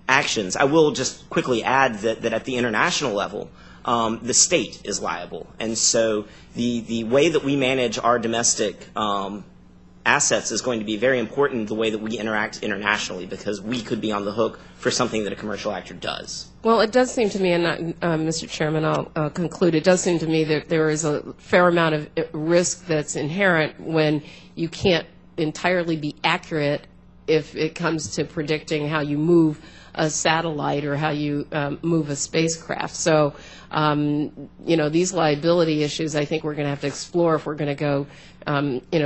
actions. I will just quickly add that at the international level, the state is liable. And so the way that we manage our domestic assets is going to be very important, the way that we interact internationally, because we could be on the hook for something that a commercial actor does. Well, it does seem to me, and Mr. Chairman, I'll conclude, it does seem to me that there is a fair amount of risk that's inherent when you can't entirely be accurate if it comes to predicting how you move a satellite or how you move a spacecraft. So, these liability issues I think we're going to have to explore if we're going to go,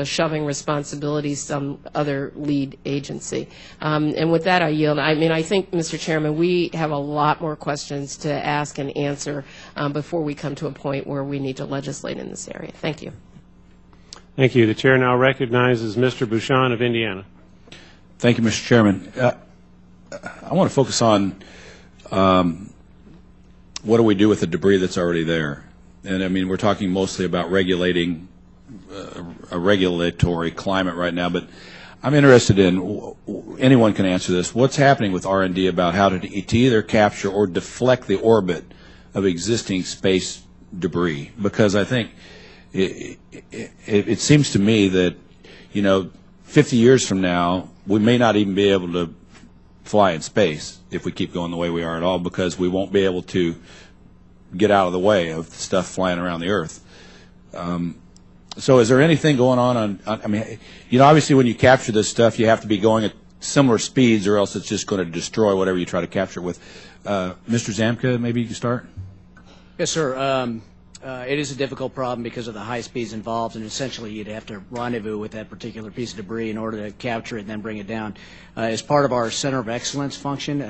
shoving responsibilities some other lead agency. And with that, I yield. I think, Mr. Chairman, we have a lot more questions to ask and answer before we come to a point where we need to legislate in this area. Thank you. Thank you. The chair now recognizes Mr. Bouchon of Indiana. Thank you, Mr. Chairman. I want to focus on what do we do with the debris that's already there. And we're talking mostly about regulating a regulatory climate right now, but I'm interested in, anyone can answer this, what's happening with R&D about how to either capture or deflect the orbit of existing space debris? Because I think it seems to me that, 50 years from now, we may not even be able to fly in space if we keep going the way we are at all, because we won't be able to get out of the way of stuff flying around the Earth. So is there anything going on obviously when you capture this stuff, you have to be going at similar speeds, or else it's just going to destroy whatever you try to capture it with. Mr. Zamka, maybe you can start? Yes, sir. It is a difficult problem because of the high speeds involved, and essentially you'd have to rendezvous with that particular piece of debris in order to capture it and then bring it down. As part of our Center of Excellence function,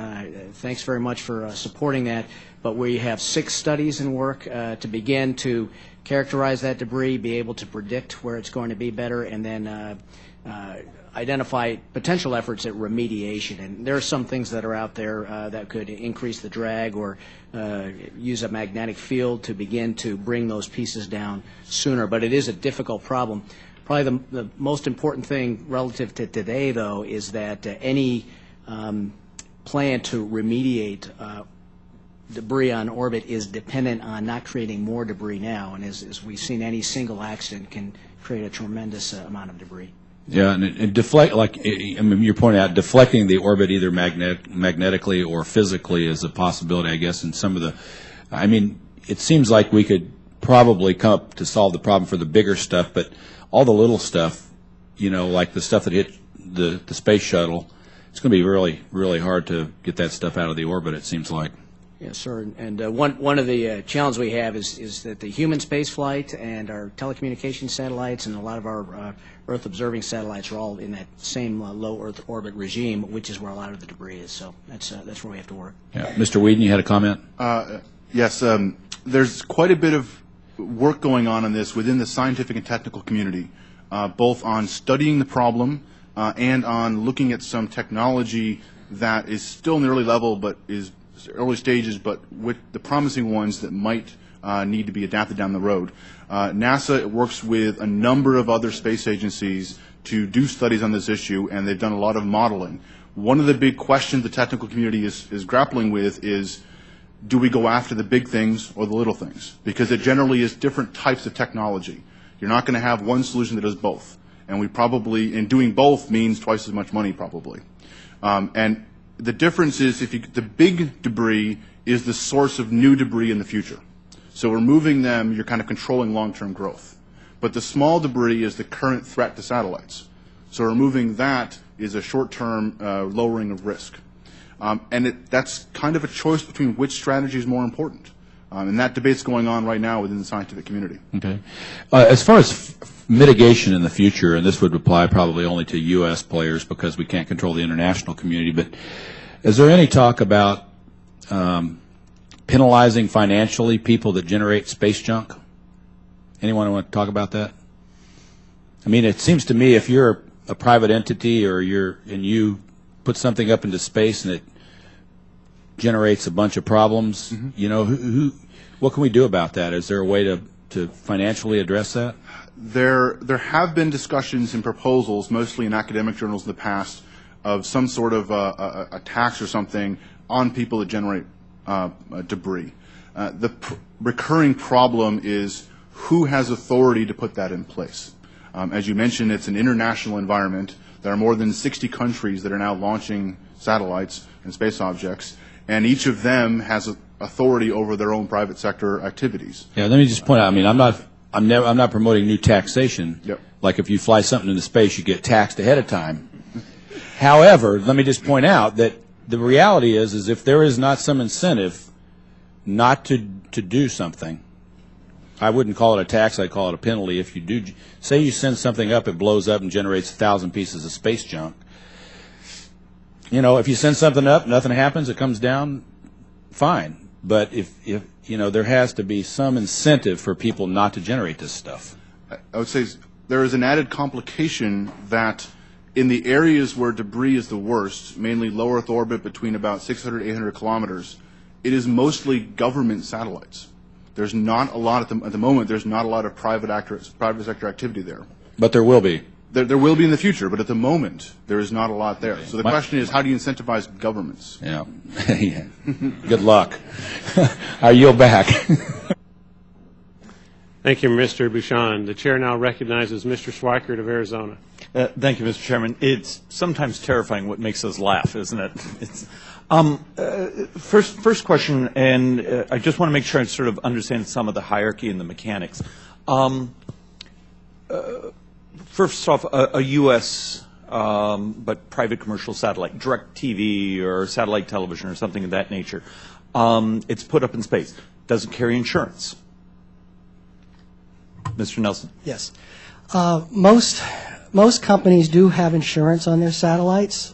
thanks very much for supporting that, but we have 6 studies in work to begin to characterize that debris, be able to predict where it's going to be better, and then identify potential efforts at remediation. And there are some things that are out there that could increase the drag or use a magnetic field to begin to bring those pieces down sooner. But it is a difficult problem. Probably the most important thing relative to today, though, is that any plan to remediate debris on orbit is dependent on not creating more debris now. And as we've seen, any single accident can create a tremendous amount of debris. Yeah, and deflect, like I mean, you're pointing out, deflecting the orbit either magnetically or physically is a possibility, I guess, in some of the, I mean, it seems like we could probably come up to solve the problem for the bigger stuff, but all the little stuff, you know, like the stuff that hit the space shuttle, it's going to be really, really hard to get that stuff out of the orbit, it seems like. Yes, sir. And one of the challenges we have is that the human space flight and our telecommunications satellites and a lot of our Earth observing satellites are all in that same low Earth orbit regime, which is where a lot of the debris is. So that's where we have to work. Yeah. Mr. Whedon, you had a comment? Yes. There's quite a bit of work going on this within the scientific and technical community, both on studying the problem and on looking at some technology that is still in the early level but is early stages, but with the promising ones that might need to be adapted down the road. NASA works with a number of other space agencies to do studies on this issue, and they've done a lot of modeling. One of the big questions the technical community is grappling with is, do we go after the big things or the little things? Because it generally is different types of technology. You're not going to have one solution that does both. And we probably, in doing both, means twice as much money probably. And the difference is the big debris is the source of new debris in the future. So removing them, you're kind of controlling long-term growth. But the small debris is the current threat to satellites. So removing that is a short-term lowering of risk. And that's kind of a choice between which strategy is more important. And that debate's going on right now within the scientific community. Okay. As far as mitigation in the future, and this would apply probably only to U.S. players because we can't control the international community, but is there any talk about penalizing financially people that generate space junk? Anyone want to talk about that? I mean, it seems to me if you're a private entity or you put something up into space and it generates a bunch of problems, you know, what can we do about that? Is there a way to financially address that? There have been discussions and proposals, mostly in academic journals in the past, of some sort of a tax or something on people that generate debris. The recurring problem is who has authority to put that in place. As you mentioned, it's an international environment. There are more than 60 countries that are now launching satellites and space objects, and each of them has authority over their own private sector activities. Yeah, let me just point out. I mean, I'm not promoting new taxation. Yep. Like if you fly something into space, you get taxed ahead of time. However, let me just point out that the reality is if there is not some incentive not to do something, I wouldn't call it a tax, I'd call it a penalty. If you do, say you send something up, it blows up and generates 1,000 pieces of space junk. You know, if you send something up, nothing happens, it comes down, fine. But if you know, there has to be some incentive for people not to generate this stuff. I would say there is an added complication that in the areas where debris is the worst, mainly low Earth orbit between about 600 to 800 kilometers, it is mostly government satellites. There's not a lot at the moment. There's not a lot of private sector activity there. But there will be. There will be in the future, but at the moment there is not a lot there. So the question is, how do you incentivize governments? Yeah. Yeah. Good luck. I yield back. Thank you, Mr. Bouchon. The chair now recognizes Mr. Schweikert of Arizona. Thank you, Mr. Chairman. It's sometimes terrifying what makes us laugh, isn't it? It's, first question, and I just want to make sure I sort of understand some of the hierarchy and the mechanics. First off, a U.S. But private commercial satellite, direct TV or satellite television or something of that nature. It's put up in space. Doesn't carry insurance. Mr. Nelson. Yes. Most companies do have insurance on their satellites.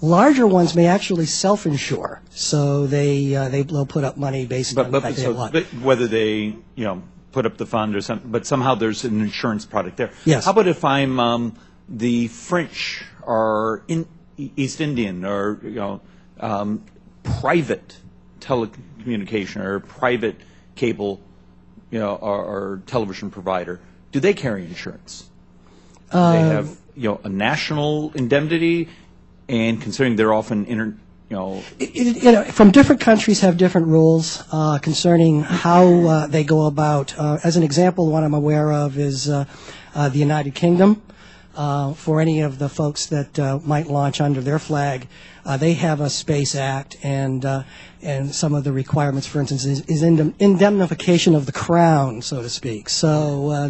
Larger ones may actually self-insure, so they'll put up money based on the fact they have a lot. But whether they put up the fund or something, but somehow there's an insurance product there. Yes. How about if I'm the French or East Indian or private telecommunication or private cable, or television provider? Do they carry insurance? Do they have a national indemnity, and considering they're often from different countries have different rules concerning how they go about. As an example, the one I'm aware of is the United Kingdom. For any of the folks that might launch under their flag, they have a Space Act, and some of the requirements, for instance, is indemnification of the crown, so to speak. So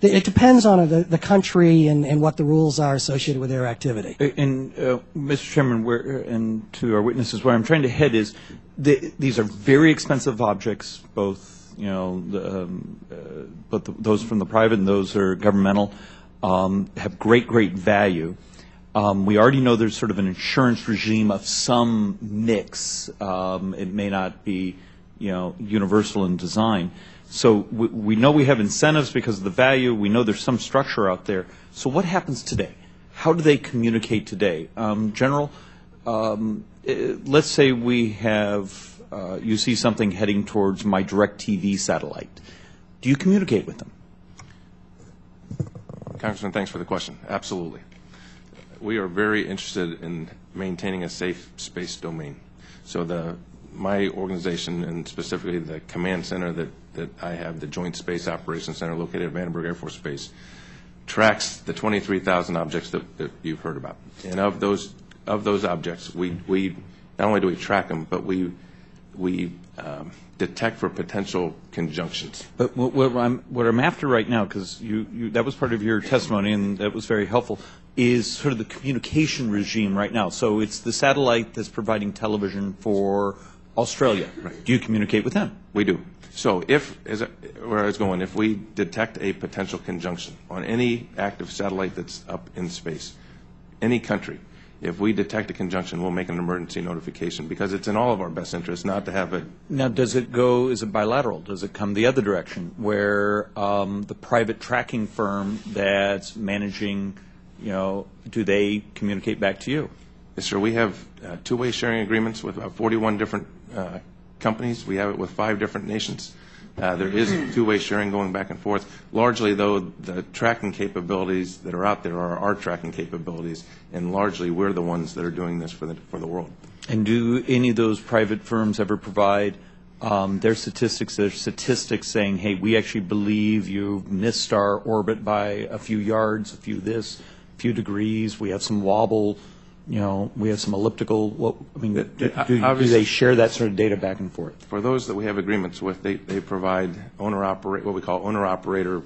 it depends on the country and what the rules are associated with their activity. And Mr. Chairman, and to our witnesses, where I'm trying to head is these are very expensive objects, both both those from the private and those that are governmental. Have great value. We already know there's sort of an insurance regime of some mix. It may not be, universal in design. So we know we have incentives because of the value. We know there's some structure out there. So what happens today? How do they communicate today? General, let's say we have, you see something heading towards my DirecTV satellite. Do you communicate with them? Congressman, thanks for the question. Absolutely. We are very interested in maintaining a safe space domain. So my organization, and specifically the command center that I have, the Joint Space Operations Center located at Vandenberg Air Force Base, tracks the 23,000 objects that you've heard about. And of those objects, we not only do we track them, but we detect for potential conjunctions. But what I'm after right now, because that was part of your testimony and that was very helpful, is sort of the communication regime right now. So it's the satellite that's providing television for Australia. Right. Do you communicate with them? We do. So where I was going, if we detect a potential conjunction on any active satellite that's up in space, any country, if we detect a conjunction, we'll make an emergency notification because it's in all of our best interest not to have it. Now, is it bilateral? Does it come the other direction where the private tracking firm that's managing, do they communicate back to you? Yes, sir. We have two-way sharing agreements with 41 different companies. We have it with 5 different nations. There is two-way sharing going back and forth. Largely, though, the tracking capabilities that are out there are our tracking capabilities, and largely we're the ones that are doing this for the world. And do any of those private firms ever provide their statistics saying, hey, we actually believe you missed our orbit by a few yards, a few degrees, we have some wobble, we have some elliptical. Do they share that sort of data back and forth? For those that we have agreements with, they provide what we call owner-operator,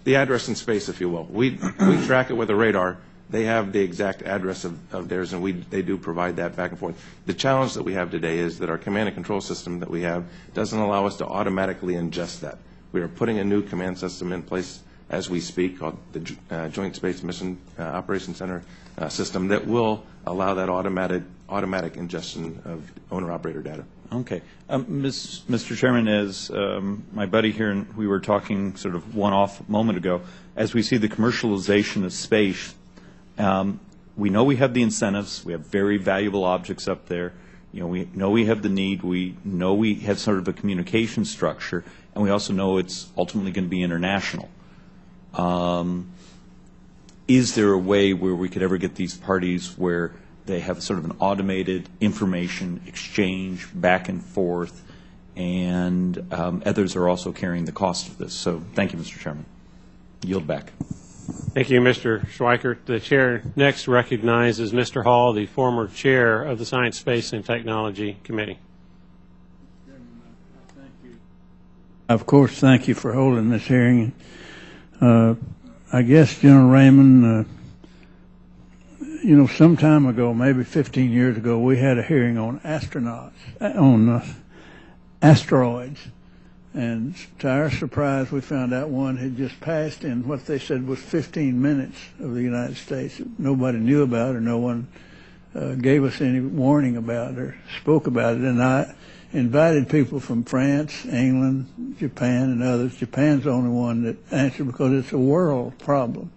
the address in space, if you will. We track it with a radar. They have the exact address of theirs, and they do provide that back and forth. The challenge that we have today is that our command and control system that we have doesn't allow us to automatically ingest that. We are putting a new command system in place as we speak called the Joint Space Mission Operations Center system that will allow that automatic ingestion of owner-operator data. Okay. Mr. Chairman, as my buddy here and we were talking sort of one-off a moment ago, as we see the commercialization of space, we know we have the incentives. We have very valuable objects up there. We know we have the need. We know we have sort of a communication structure, and we also know it's ultimately going to be international. Is there a way where we could ever get these parties where they have sort of an automated information exchange back and forth, and others are also carrying the cost of this? So thank you, Mr. Chairman. Yield back. Thank you, Mr. Schweikert. The chair next recognizes Mr. Hall, the former chair of the Science, Space, and Technology Committee. Of course, thank you for holding this hearing. I guess, General Raymond, some time ago, maybe 15 years ago, we had a hearing on asteroids. And to our surprise, we found out one had just passed in what they said was 15 minutes of the United States. Nobody knew about, or no one gave us any warning about it or spoke about it. And I invited people from France, England, Japan, and others. Japan's the only one that answered because it's a world problem,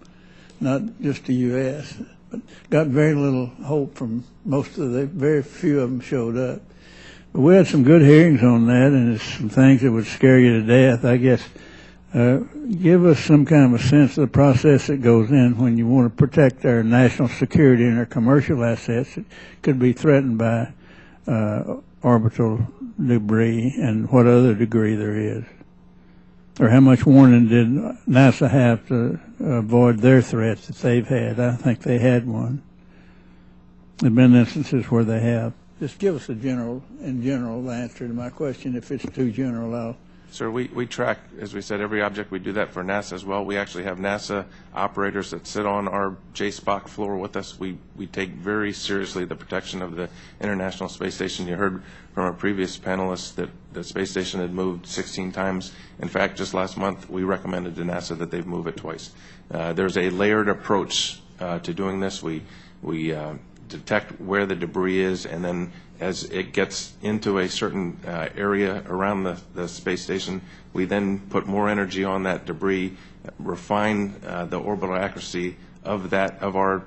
not just the U.S. But got very little hope from most of the, very few of them showed up. But we had some good hearings on that, and it's some things that would scare you to death. I guess give us some kind of a sense of the process that goes in when you want to protect our national security and our commercial assets that could be threatened by orbital debris, and what other degree there is. Or how much warning did NASA have to avoid their threats that they've had? I think they had one. There have been instances where they have. Just give us a general answer to my question. If it's too general, I'll... Sir, we track, as we said, every object. We do that for NASA as well. We actually have NASA operators that sit on our JSPOC floor with us. We take very seriously the protection of the International Space Station. You heard from our previous panelists that the space station had moved 16 times. In fact, just last month, we recommended to NASA that they've moved it twice. There's a layered approach to doing this. We detect where the debris is, and then as it gets into a certain area around the space station, we then put more energy on that debris, refine the orbital accuracy of our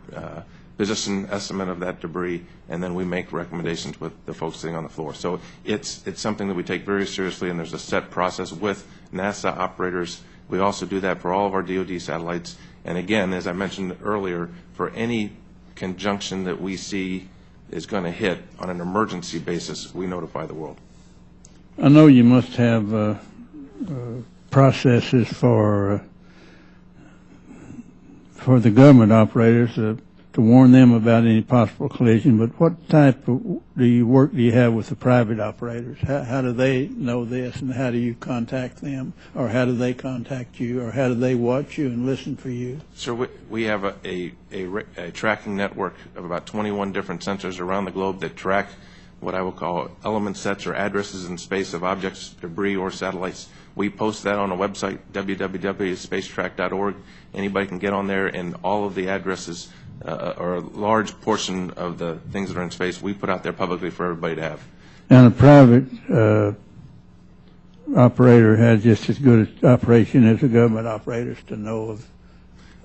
position estimate of that debris, and then we make recommendations with the folks sitting on the floor. So it's something that we take very seriously, and there's a set process with NASA operators. We also do that for all of our DoD satellites. And again, as I mentioned earlier, for any conjunction that we see is going to hit on an emergency basis, we notify the world. I know you must have processes for the government operators to warn them about any possible collision, but what type of work do you have with the private operators? How do they know this, and how do you contact them, or how do they contact you, or how do they watch you and listen for you? Sir, we have a tracking network of about 21 different sensors around the globe that track what I will call element sets or addresses in space of objects, debris, or satellites. We post that on a website, www.spacetrack.org. Anybody can get on there, and all of the addresses or a large portion of the things that are in space we put out there publicly for everybody to have. And a private operator has just as good an operation as the government operators to know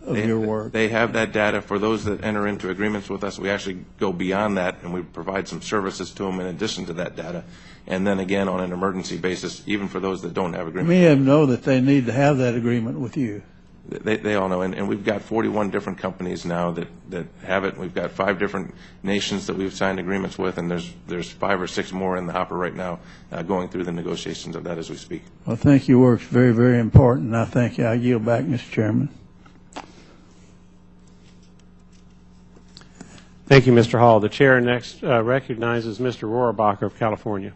of your work. They have that data. For those that enter into agreements with us, we actually go beyond that, and we provide some services to them in addition to that data. And then again, on an emergency basis, even for those that don't have agreements. Many of them know that they need to have that agreement with you. They all know, and we've got 41 different companies now that have it. We've got 5 different nations that we've signed agreements with, and there's 5 or 6 more in the hopper right now going through the negotiations of that as we speak. Well, I think your work's very, very important, and I thank you. I yield back, Mr. Chairman. Thank you, Mr. Hall. The chair next recognizes Mr. Rohrabacher of California.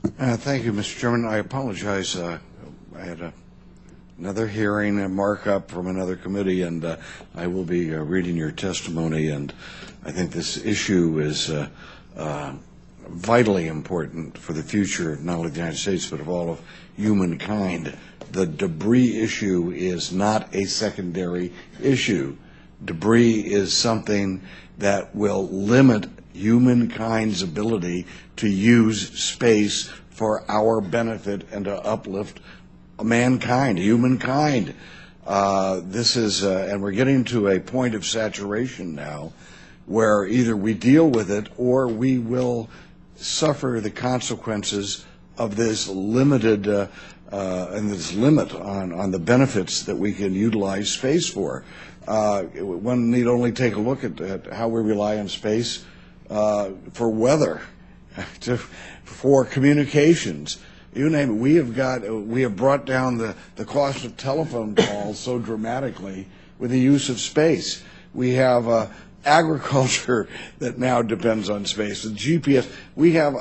Thank you, Mr. Chairman. I apologize. I had another hearing, a markup from another committee, and I will be reading your testimony. And I think this issue is vitally important for the future of not only the United States, but of all of humankind. The debris issue is not a secondary issue. Debris is something that will limit humankind's ability to use space for our benefit and to uplift mankind, humankind. This is, and we're getting to a point of saturation now where either we deal with it or we will suffer the consequences of this limited and this limit on the benefits that we can utilize space for. One need only take a look at how we rely on space for weather, for communications. You name it. We have brought down the cost of telephone calls so dramatically with the use of space. We have agriculture that now depends on space. The GPS. We have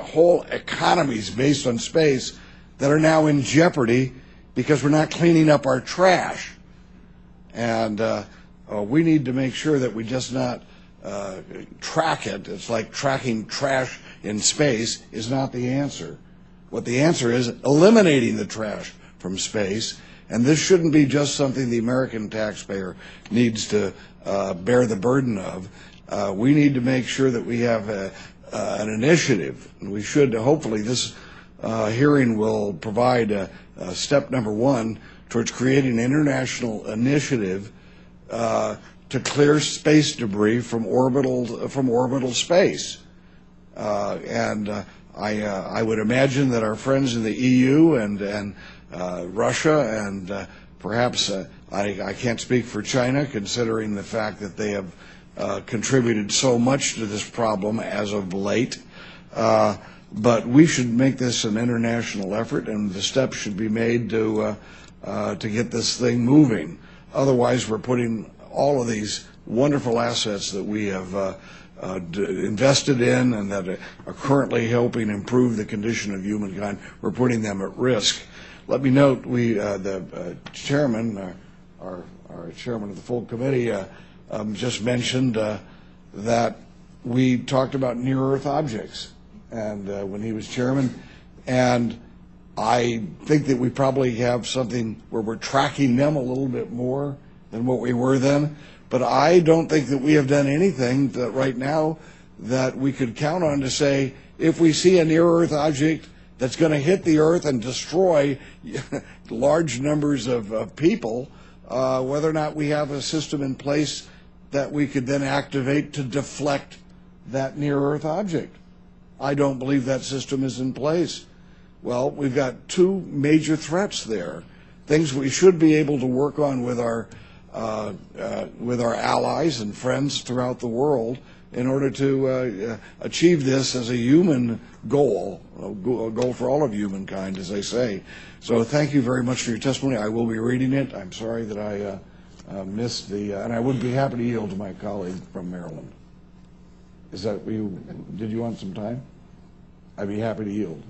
whole economies based on space that are now in jeopardy because we're not cleaning up our trash. And we need to make sure that we just not track it. It's like tracking trash in space is not the answer. What the answer is, eliminating the trash from space. And this shouldn't be just something the American taxpayer needs to bear the burden of. We need to make sure that we have an initiative. And we should, hopefully, this hearing will provide step number one towards creating an international initiative to clear space debris from orbital space. I would imagine that our friends in the EU and Russia and perhaps I can't speak for China, considering the fact that they have contributed so much to this problem as of late. But we should make this an international effort, and the steps should be made to get this thing moving. Otherwise, we're putting all of these wonderful assets that we have invested in and that are currently helping improve the condition of humankind, we're putting them at risk. Let me note, the chairman, our chairman of the full committee, just mentioned that we talked about near-Earth objects, and when he was chairman, and I think that we probably have something where we're tracking them a little bit more than what we were then. But I don't think that we have done anything that right now that we could count on to say, if we see a near-Earth object that's going to hit the Earth and destroy large numbers of people, whether or not we have a system in place that we could then activate to deflect that near-Earth object. I don't believe that system is in place. Well, we've got two major threats there, things we should be able to work on with our allies and friends throughout the world in order to achieve this as a human goal, a goal for all of humankind, as they say. So thank you very much for your testimony. I will be reading it. I'm sorry that I missed and I would be happy to yield to my colleague from Maryland. Is that did you want some time? I'd be happy to yield.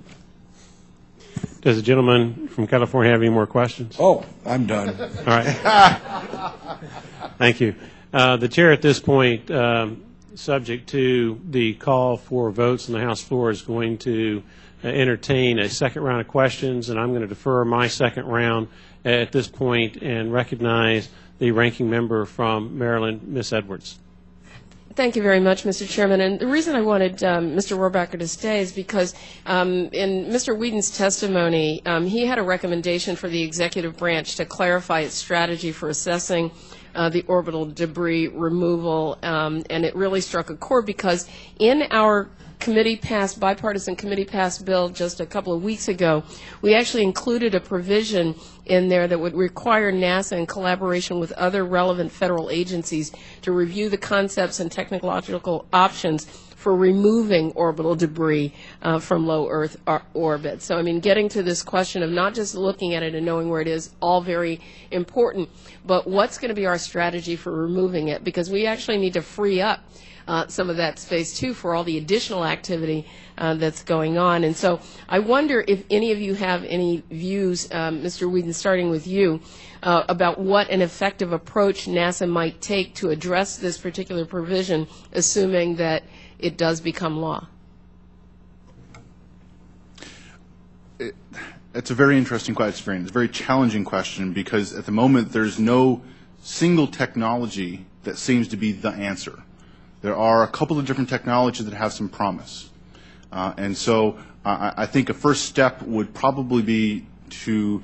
Does the gentleman from California have any more questions? Oh, I'm done. All right. Thank you. The chair at this point, subject to the call for votes on the House floor, is going to entertain a second round of questions, and I'm going to defer my second round at this point and recognize the ranking member from Maryland, Ms. Edwards. Thank you very much, Mr. Chairman. And the reason I wanted Mr. Rohrbacher to stay is because in Mr. Whedon's testimony, he had a recommendation for the executive branch to clarify its strategy for assessing the orbital debris removal, and it really struck a chord because in our bipartisan committee passed bill just a couple of weeks ago, we actually included a provision in there that would require NASA, in collaboration with other relevant federal agencies, to review the concepts and technological options for removing orbital debris from low Earth orbit. So, I mean, getting to this question of not just looking at it and knowing where it is, all very important, but what's going to be our strategy for removing it? Because we actually need to free up some of that space, too, for all the additional activity that's going on. And so I wonder if any of you have any views, Mr. Whedon, starting with you, about what an effective approach NASA might take to address this particular provision, assuming that it does become law. It's a very interesting question. It's a very challenging question because at the moment there's no single technology that seems to be the answer. There are a couple of different technologies that have some promise. And so I think a first step would probably be to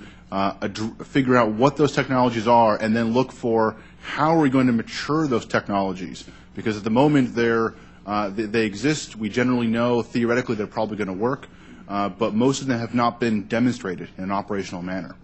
figure out what those technologies are and then look for how are we going to mature those technologies. Because at the moment they exist. We generally know theoretically they're probably going to work, but most of them have not been demonstrated in an operational manner.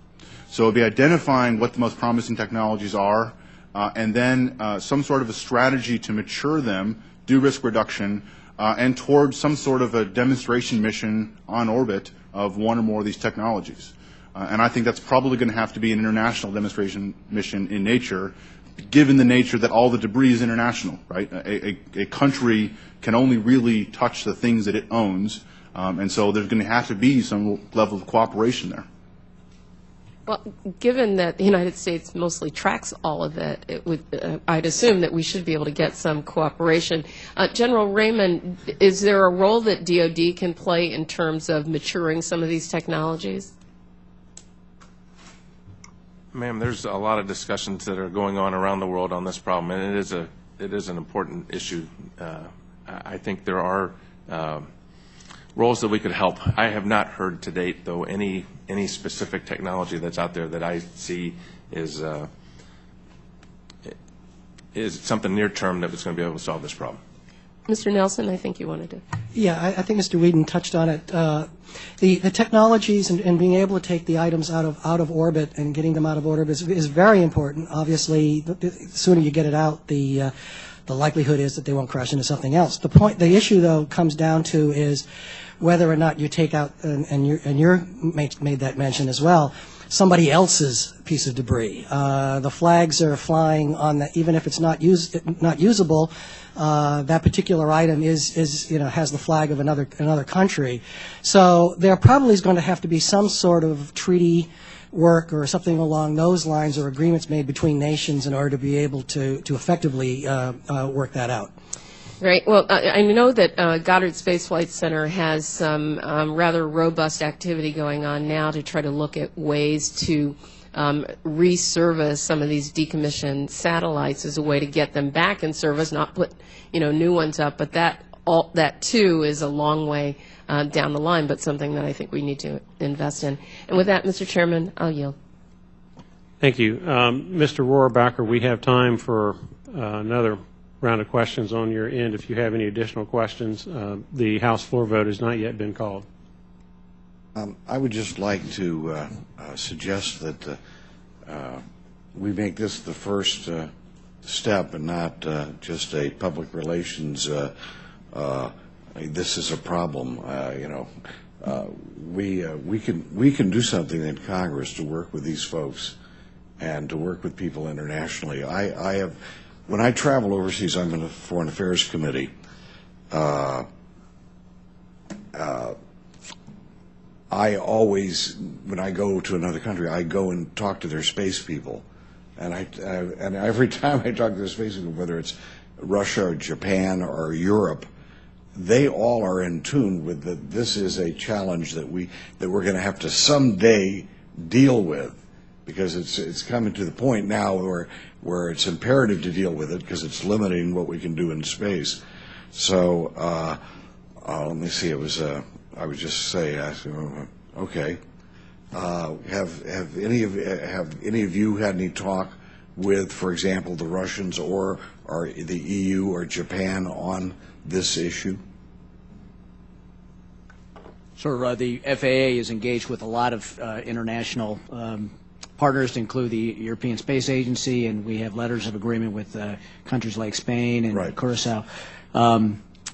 So it would be identifying what the most promising technologies are, and then some sort of a strategy to mature them, do risk reduction, and towards some sort of a demonstration mission on orbit of one or more of these technologies. And I think that's probably going to have to be an international demonstration mission in nature, given the nature that all the debris is international, right? A country can only really touch the things that it owns, and so there's going to have to be some level of cooperation there. Well, given that the United States mostly tracks all of it, I'd assume that we should be able to get some cooperation. General Raymond, is there a role that DoD can play in terms of maturing some of these technologies? Ma'am, there's a lot of discussions that are going on around the world on this problem, and it is an important issue. I think there are roles that we could help. I have not heard to date, though, any specific technology that's out there that I see is something near term that was going to be able to solve this problem. Mr. Nelson, I think you wanted to. Yeah, I think Mr. Whedon touched on it. The technologies and being able to take the items out of orbit and getting them out of orbit is very important. Obviously, the sooner you get it out, the likelihood is that they won't crash into something else. The issue, though, comes down to is whether or not you take out, and you made that mention as well, somebody else's piece of debris. The flags are flying on that, even if it's not usable. That particular item has the flag of another country. So there probably is going to have to be some sort of treaty work or something along those lines, or agreements made between nations in order to be able to effectively work that out. Right. Well, I know that Goddard Space Flight Center has some rather robust activity going on now to try to look at ways to reservice some of these decommissioned satellites as a way to get them back in service, not put new ones up. But that too is a long way down the line, but something that I think we need to invest in. And with that, Mr. Chairman, I'll yield. Thank you. Mr. Rohrabacher, we have time for another round of questions on your end. If you have any additional questions, the House floor vote has not yet been called. I would just like to suggest that we make this the first step and not just a public relations, this is a problem. We can do something in Congress to work with these folks and to work with people internationally. When I travel overseas, I'm in the Foreign Affairs Committee. I always, when I go to another country, I go and talk to their space people, and every time I talk to their space people, whether it's Russia or Japan or Europe, they all are in tune with that. This is a challenge that we're going to have to someday deal with, because it's coming to the point now where it's imperative to deal with it because it's limiting what we can do in space. So let me see. I would just say, okay. Have any of you had any talk with, for example, the Russians or the EU or Japan on this issue? Sir, the FAA is engaged with a lot of international partners to include the European Space Agency, and we have letters of agreement with countries like Spain and Curacao.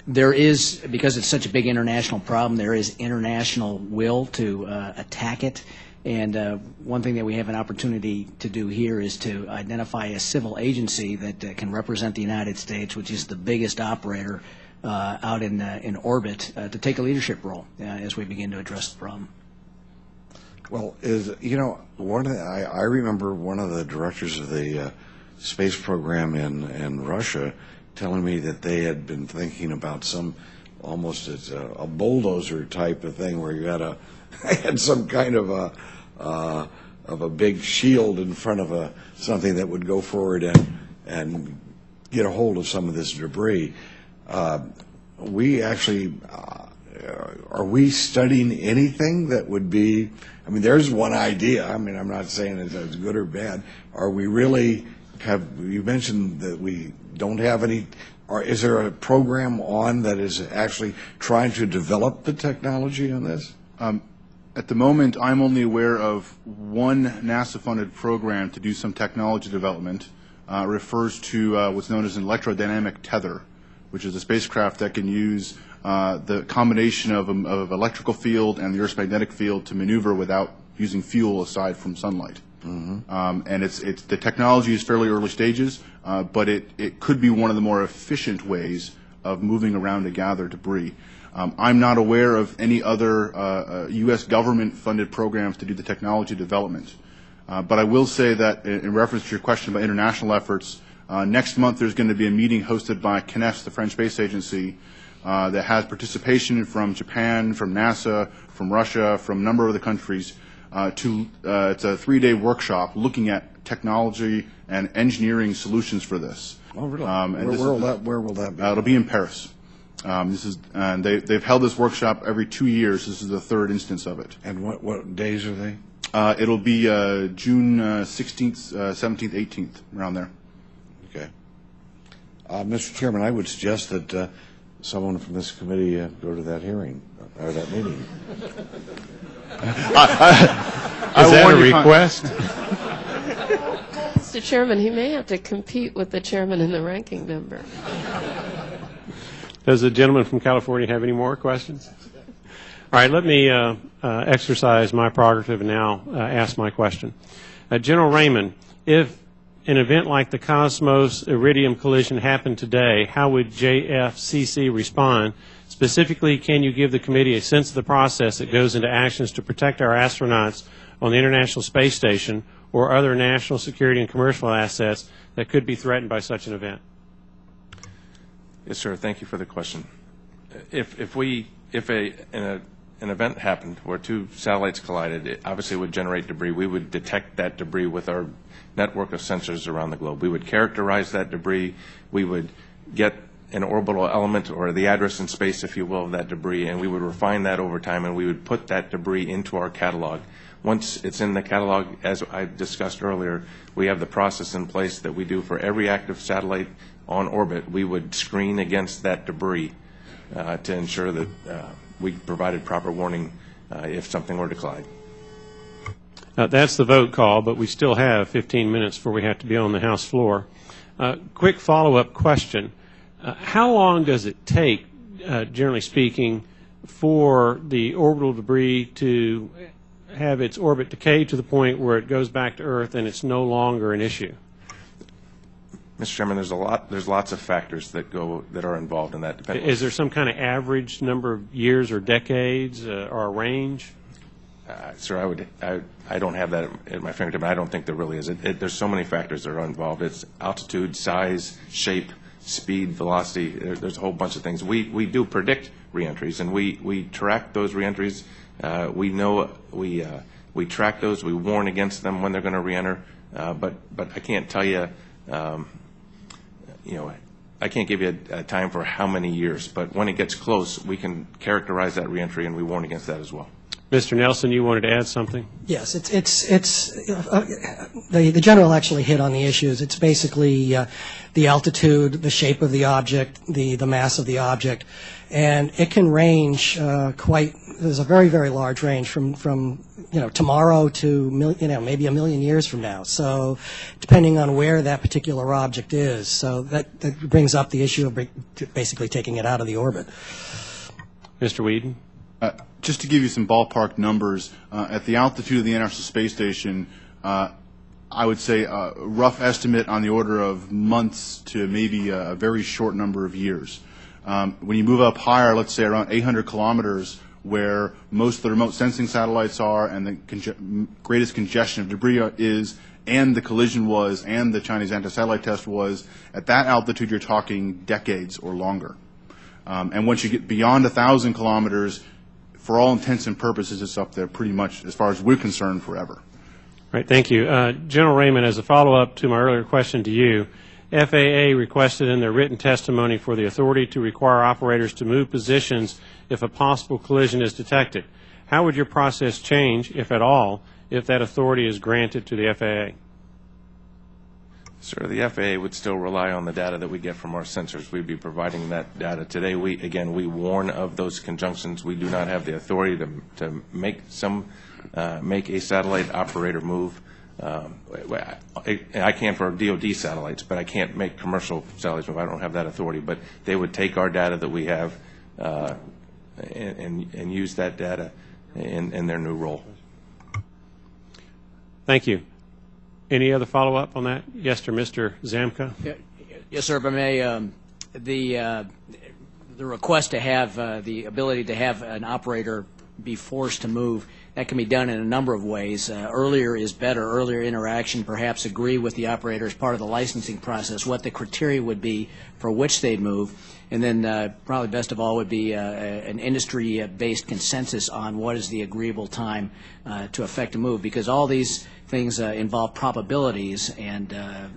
There is, because it's such a big international problem, there is international will to attack it. And one thing that we have an opportunity to do here is to identify a civil agency that can represent the United States, which is the biggest operator out in orbit, to take a leadership role as we begin to address the problem. Well, I remember one of the directors of the space program in Russia telling me that they had been thinking about some almost as a bulldozer type of thing where you had some kind of a big shield in front of something that would go forward and get a hold of some of this debris. We actually are we studying anything that would be? I mean, there's one idea. I mean, I'm not saying it's good or bad. Are we really you mentioned that we don't have any, or is there a program on that is actually trying to develop the technology on this? At the moment, I'm only aware of one NASA-funded program to do some technology development. Refers to what's known as an electrodynamic tether, which is a spacecraft that can use the combination of electrical field and the Earth's magnetic field to maneuver without using fuel aside from sunlight. Mm-hmm. And the technology is fairly early stages, but it could be one of the more efficient ways of moving around to gather debris. I'm not aware of any other U.S. government-funded programs to do the technology development. But I will say that in reference to your question about international efforts, next month there's going to be a meeting hosted by CNES, the French Space Agency, that has participation from Japan, from NASA, from Russia, from a number of other countries. It's a 3-day workshop looking at technology and engineering solutions for this. Oh, really? Where will that be? It'll be in Paris. They've held this workshop every 2 years. This is the third instance of it. And what days are they? It'll be June 16th, 17th, 18th, around there. Okay. Mr. Chairman, I would suggest that someone from this committee go to that hearing, or that meeting. Is that a request? Mr. Chairman, he may have to compete with the chairman and the ranking member. Does the gentleman from California have any more questions? All right, let me exercise my prerogative and now ask my question. General Raymond, if an event like the Cosmos Iridium collision happened today, how would JFCC respond? Specifically, can you give the committee a sense of the process that goes into actions to protect our astronauts on the International Space Station or other national security and commercial assets that could be threatened by such an event? Yes, sir. Thank you for the question. If an event happened where two satellites collided, it obviously would generate debris. We would detect that debris with our network of sensors around the globe. We would characterize that debris. We would get an orbital element, or the address in space, if you will, of that debris, and we would refine that over time, and we would put that debris into our catalog. Once it's in the catalog, as I discussed earlier, we have the process in place that we do for every active satellite on orbit. We would screen against that debris to ensure that we provided proper warning if something were to collide. That's the vote call, but we still have 15 minutes before we have to be on the House floor. Quick follow-up question. How long does it take, generally speaking, for the orbital debris to have its orbit decay to the point where it goes back to Earth and it's no longer an issue? Mr. Chairman, there's lots of factors that are involved in that. Is there some kind of average number of years or decades or a range? Sir, I don't have that at my fingertip. I don't think there really is. There's so many factors that are involved. It's altitude, size, shape, speed, velocity. There's a whole bunch of things. We do predict reentries, and we track those reentries. We know we track those. We warn against them when they're going to reenter. But I can't tell you. I can't give you a time for how many years. But when it gets close, we can characterize that reentry, and we warn against that as well. Mr. Nelson, you wanted to add something? Yes, the general actually hit on the issues. It's basically the altitude, the shape of the object, the mass of the object, and it can range there's a very, very large range from tomorrow to maybe a million years from now. So depending on where that particular object is, so that brings up the issue of basically taking it out of the orbit. Mr. Whedon? Just to give you some ballpark numbers, at the altitude of the International Space Station, I would say a rough estimate on the order of months to maybe a very short number of years. When you move up higher, let's say around 800 kilometers, where most of the remote sensing satellites are and the greatest congestion of debris is, and the collision was, and the Chinese anti-satellite test was, at that altitude you're talking decades or longer. And once you get beyond 1,000 kilometers, for all intents and purposes, it's up there pretty much, as far as we're concerned, forever. Right, thank you. General Raymond, as a follow-up to my earlier question to you, FAA requested in their written testimony for the authority to require operators to move positions if a possible collision is detected. How would your process change, if at all, if that authority is granted to the FAA? Sir, the FAA would still rely on the data that we get from our sensors. We'd be providing that data. Today, we warn of those conjunctions. We do not have the authority to make a satellite operator move. I can for DoD satellites, but I can't make commercial satellites move. I don't have that authority. But they would take our data that we have and use that data in their new role. Thank you. Any other follow-up on that? Yes, sir, Mr. Zamka. Yes, sir. If I may, the request to have the ability to have an operator be forced to move That can be done in a number of ways. Earlier is better. Earlier interaction, perhaps agree with the operator as part of the licensing process what the criteria would be for which they'd move. And then probably best of all would be an industry-based consensus on what is the agreeable time to effect a move, because all these things involve probabilities and a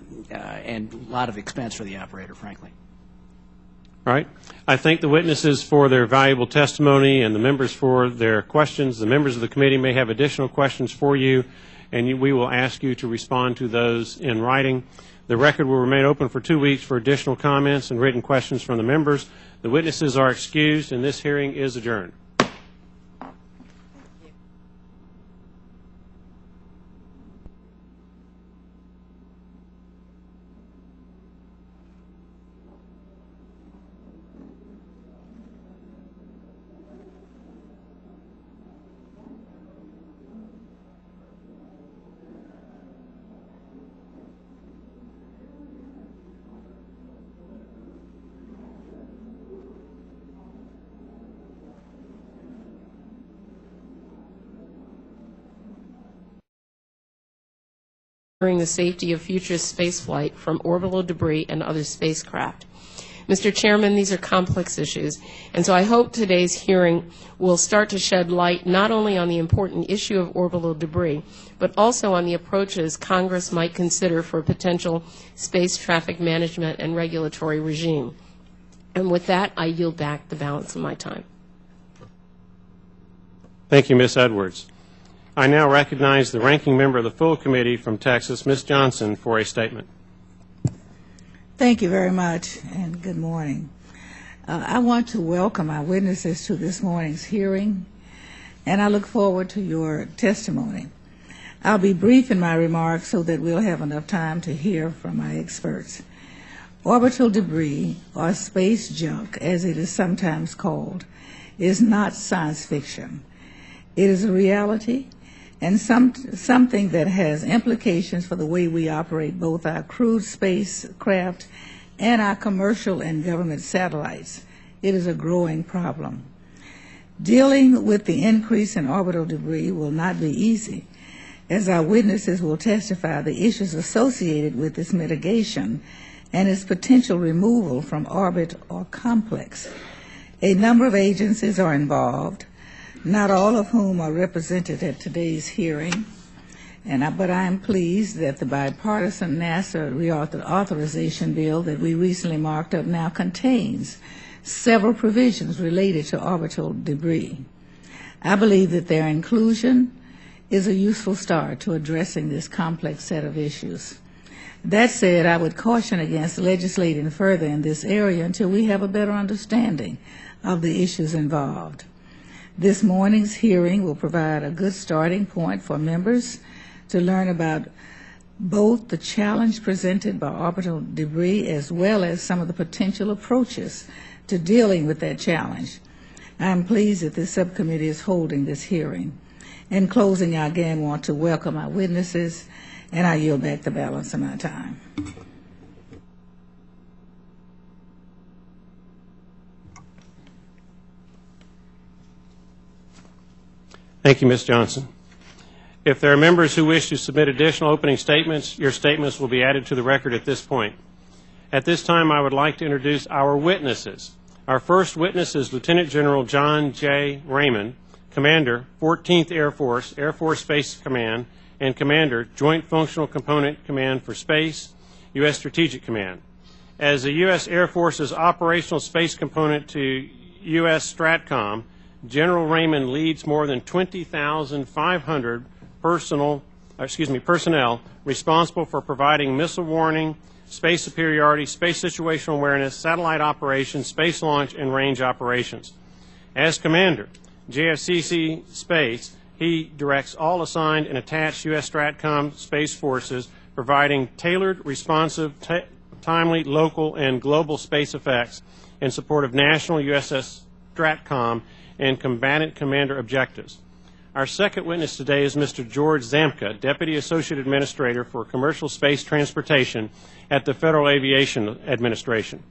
lot of expense for the operator, frankly. All right. I thank the witnesses for their valuable testimony and the members for their questions. The members of the committee may have additional questions for you, and we will ask you to respond to those in writing. The record will remain open for 2 weeks for additional comments and written questions from the members. The witnesses are excused, and this hearing is adjourned. The safety of future spaceflight from orbital debris and other spacecraft. Mr. Chairman, these are complex issues, and so I hope today's hearing will start to shed light not only on the important issue of orbital debris, but also on the approaches Congress might consider for a potential space traffic management and regulatory regime. And with that, I yield back the balance of my time. Thank you, Ms. Edwards. I now recognize the ranking member of the full committee from Texas, Ms. Johnson, for a statement. Thank you very much, and good morning. I want to welcome our witnesses to this morning's hearing, and I look forward to your testimony. I'll be brief in my remarks so that we'll have enough time to hear from my experts. Orbital debris, or space junk, as it is sometimes called, is not science fiction. It is a reality, and something that has implications for the way we operate both our crewed spacecraft and our commercial and government satellites. It is a growing problem. Dealing with the increase in orbital debris will not be easy. As our witnesses will testify, the issues associated with its mitigation and its potential removal from orbit are complex. A number of agencies are involved, not all of whom are represented at today's hearing, but I am pleased that the bipartisan NASA reauthorization bill that we recently marked up now contains several provisions related to orbital debris. I believe that their inclusion is a useful start to addressing this complex set of issues. That said, I would caution against legislating further in this area until we have a better understanding of the issues involved. This morning's hearing will provide a good starting point for members to learn about both the challenge presented by orbital debris as well as some of the potential approaches to dealing with that challenge. I am pleased that this subcommittee is holding this hearing. In closing, I again want to welcome our witnesses, and I yield back the balance of my time. Thank you, Ms. Johnson. If there are members who wish to submit additional opening statements, your statements will be added to the record at this point. At this time, I would like to introduce our witnesses. Our first witness is Lieutenant General John J. Raymond, Commander, 14th Air Force Space Command, and Commander, Joint Functional Component Command for Space, U.S. Strategic Command. As the U.S. Air Force's operational space component to U.S. STRATCOM, General Raymond leads more than 20,500 personnel responsible for providing missile warning, space superiority, space situational awareness, satellite operations, space launch, and range operations. As Commander, JFCC Space, he directs all assigned and attached U.S. STRATCOM space forces, providing tailored, responsive, timely, local, and global space effects in support of national USS STRATCOM and combatant commander objectives. Our second witness today is Mr. George Zamka, Deputy Associate Administrator for Commercial Space Transportation at the Federal Aviation Administration.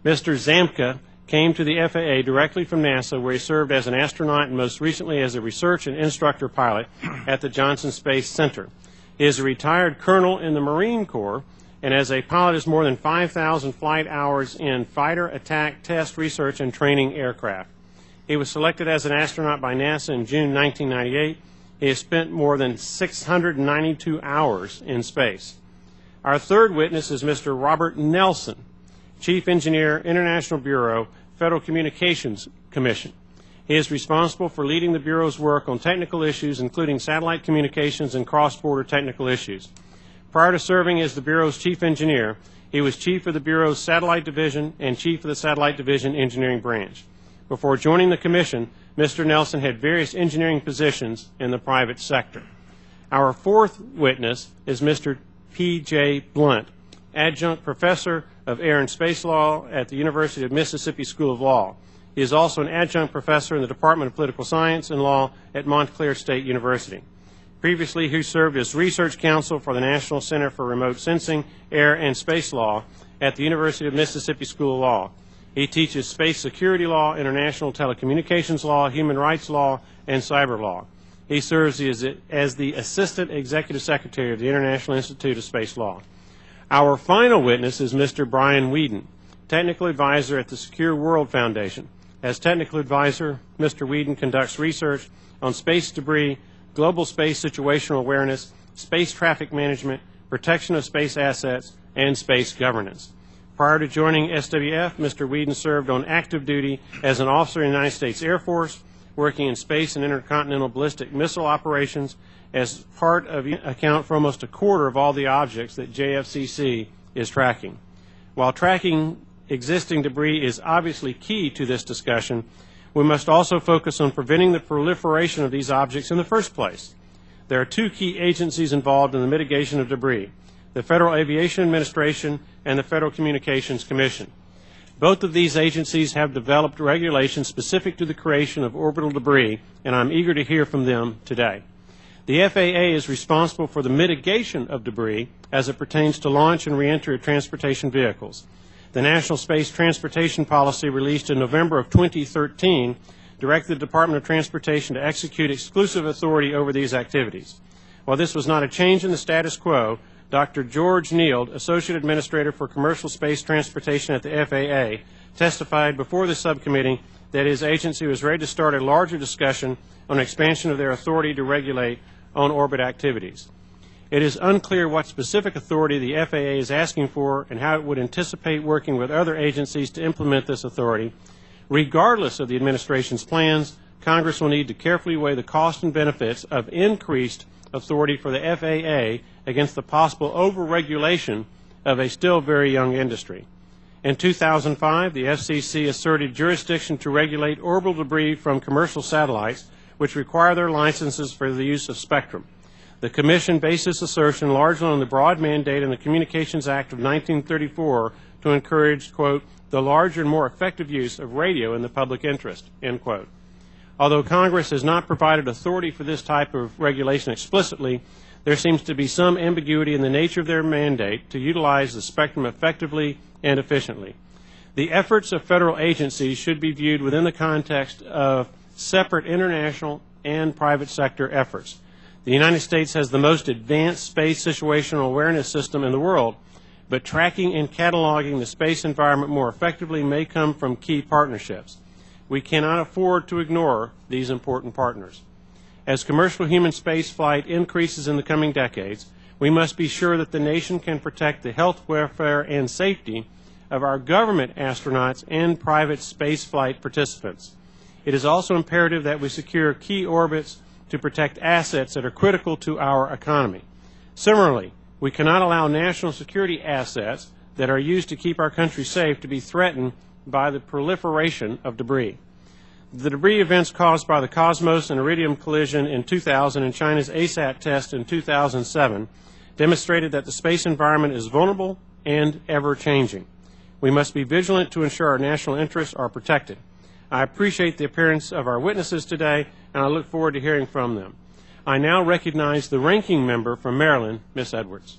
Mr. Zamka came to the FAA directly from NASA, where he served as an astronaut and most recently as a research and instructor pilot at the Johnson Space Center. He is a retired colonel in the Marine Corps, and as a pilot has more than 5,000 flight hours in fighter attack test research and training aircraft. He was selected as an astronaut by NASA in June 1998. He has spent more than 692 hours in space. Our third witness is Mr. Robert Nelson, Chief Engineer, International Bureau, Federal Communications Commission. He is responsible for leading the Bureau's work on technical issues, including satellite communications and cross-border technical issues. Prior to serving as the Bureau's Chief Engineer, he was Chief of the Bureau's Satellite Division and Chief of the Satellite Division Engineering Branch. Before joining the Commission, Mr. Nelson had various engineering positions in the private sector. Our fourth witness is Mr. P.J. Blunt, Adjunct Professor of Air and Space Law at the University of Mississippi School of Law. He is also an Adjunct Professor in the Department of Political Science and Law at Montclair State University. Previously, he served as Research Counsel for the National Center for Remote Sensing, Air, and Space Law at the University of Mississippi School of Law. He teaches space security law, international telecommunications law, human rights law, and cyber law. He serves as the Assistant Executive Secretary of the International Institute of Space Law. Our final witness is Mr. Brian Whedon, Technical Advisor at the Secure World Foundation. As Technical Advisor, Mr. Whedon conducts research on space debris, global space situational awareness, space traffic management, protection of space assets, and space governance. Prior to joining SWF, Mr. Whedon served on active duty as an officer in the United States Air Force, working in space and intercontinental ballistic missile operations as part of account for almost a quarter of all the objects that JFCC is tracking. While tracking existing debris is obviously key to this discussion, we must also focus on preventing the proliferation of these objects in the first place. There are two key agencies involved in the mitigation of debris: the Federal Aviation Administration and the Federal Communications Commission. Both of these agencies have developed regulations specific to the creation of orbital debris, and I'm eager to hear from them today. The FAA is responsible for the mitigation of debris as it pertains to launch and reentry of transportation vehicles. The National Space Transportation Policy, released in November of 2013, directed the Department of Transportation to execute exclusive authority over these activities. While this was not a change in the status quo, Dr. George Neild, Associate Administrator for Commercial Space Transportation at the FAA, testified before the subcommittee that his agency was ready to start a larger discussion on expansion of their authority to regulate on-orbit activities. It is unclear what specific authority the FAA is asking for and how it would anticipate working with other agencies to implement this authority. Regardless of the administration's plans, Congress will need to carefully weigh the cost and benefits of increased authority for the FAA against the possible over-regulation of a still very young industry. In 2005, the FCC asserted jurisdiction to regulate orbital debris from commercial satellites, which require their licenses for the use of spectrum. The Commission based this assertion largely on the broad mandate in the Communications Act of 1934 to encourage, quote, the larger and more effective use of radio in the public interest, end quote. Although Congress has not provided authority for this type of regulation explicitly, there seems to be some ambiguity in the nature of their mandate to utilize the spectrum effectively and efficiently. The efforts of federal agencies should be viewed within the context of separate international and private sector efforts. The United States has the most advanced space situational awareness system in the world, but tracking and cataloging the space environment more effectively may come from key partnerships. We cannot afford to ignore these important partners. As commercial human space flight increases in the coming decades, we must be sure that the nation can protect the health, welfare, and safety of our government astronauts and private space flight participants. It is also imperative that we secure key orbits to protect assets that are critical to our economy. Similarly, we cannot allow national security assets that are used to keep our country safe to be threatened by the proliferation of debris. The debris events caused by the Cosmos and Iridium collision in 2000 and China's ASAT test in 2007 demonstrated that the space environment is vulnerable and ever-changing. We must be vigilant to ensure our national interests are protected. I appreciate the appearance of our witnesses today, and I look forward to hearing from them. I now recognize the ranking member from Maryland, Ms. Edwards.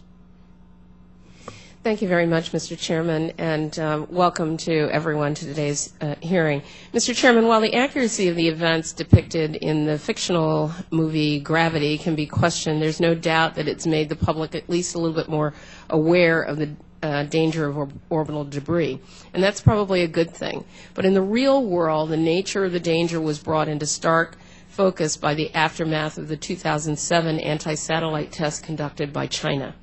Thank you very much, Mr. Chairman, and welcome to everyone to today's hearing. Mr. Chairman, while the accuracy of the events depicted in the fictional movie Gravity can be questioned, there's no doubt that it's made the public at least a little bit more aware of the danger of orbital debris, and that's probably a good thing. But in the real world, the nature of the danger was brought into stark focus by the aftermath of the 2007 anti-satellite test conducted by China.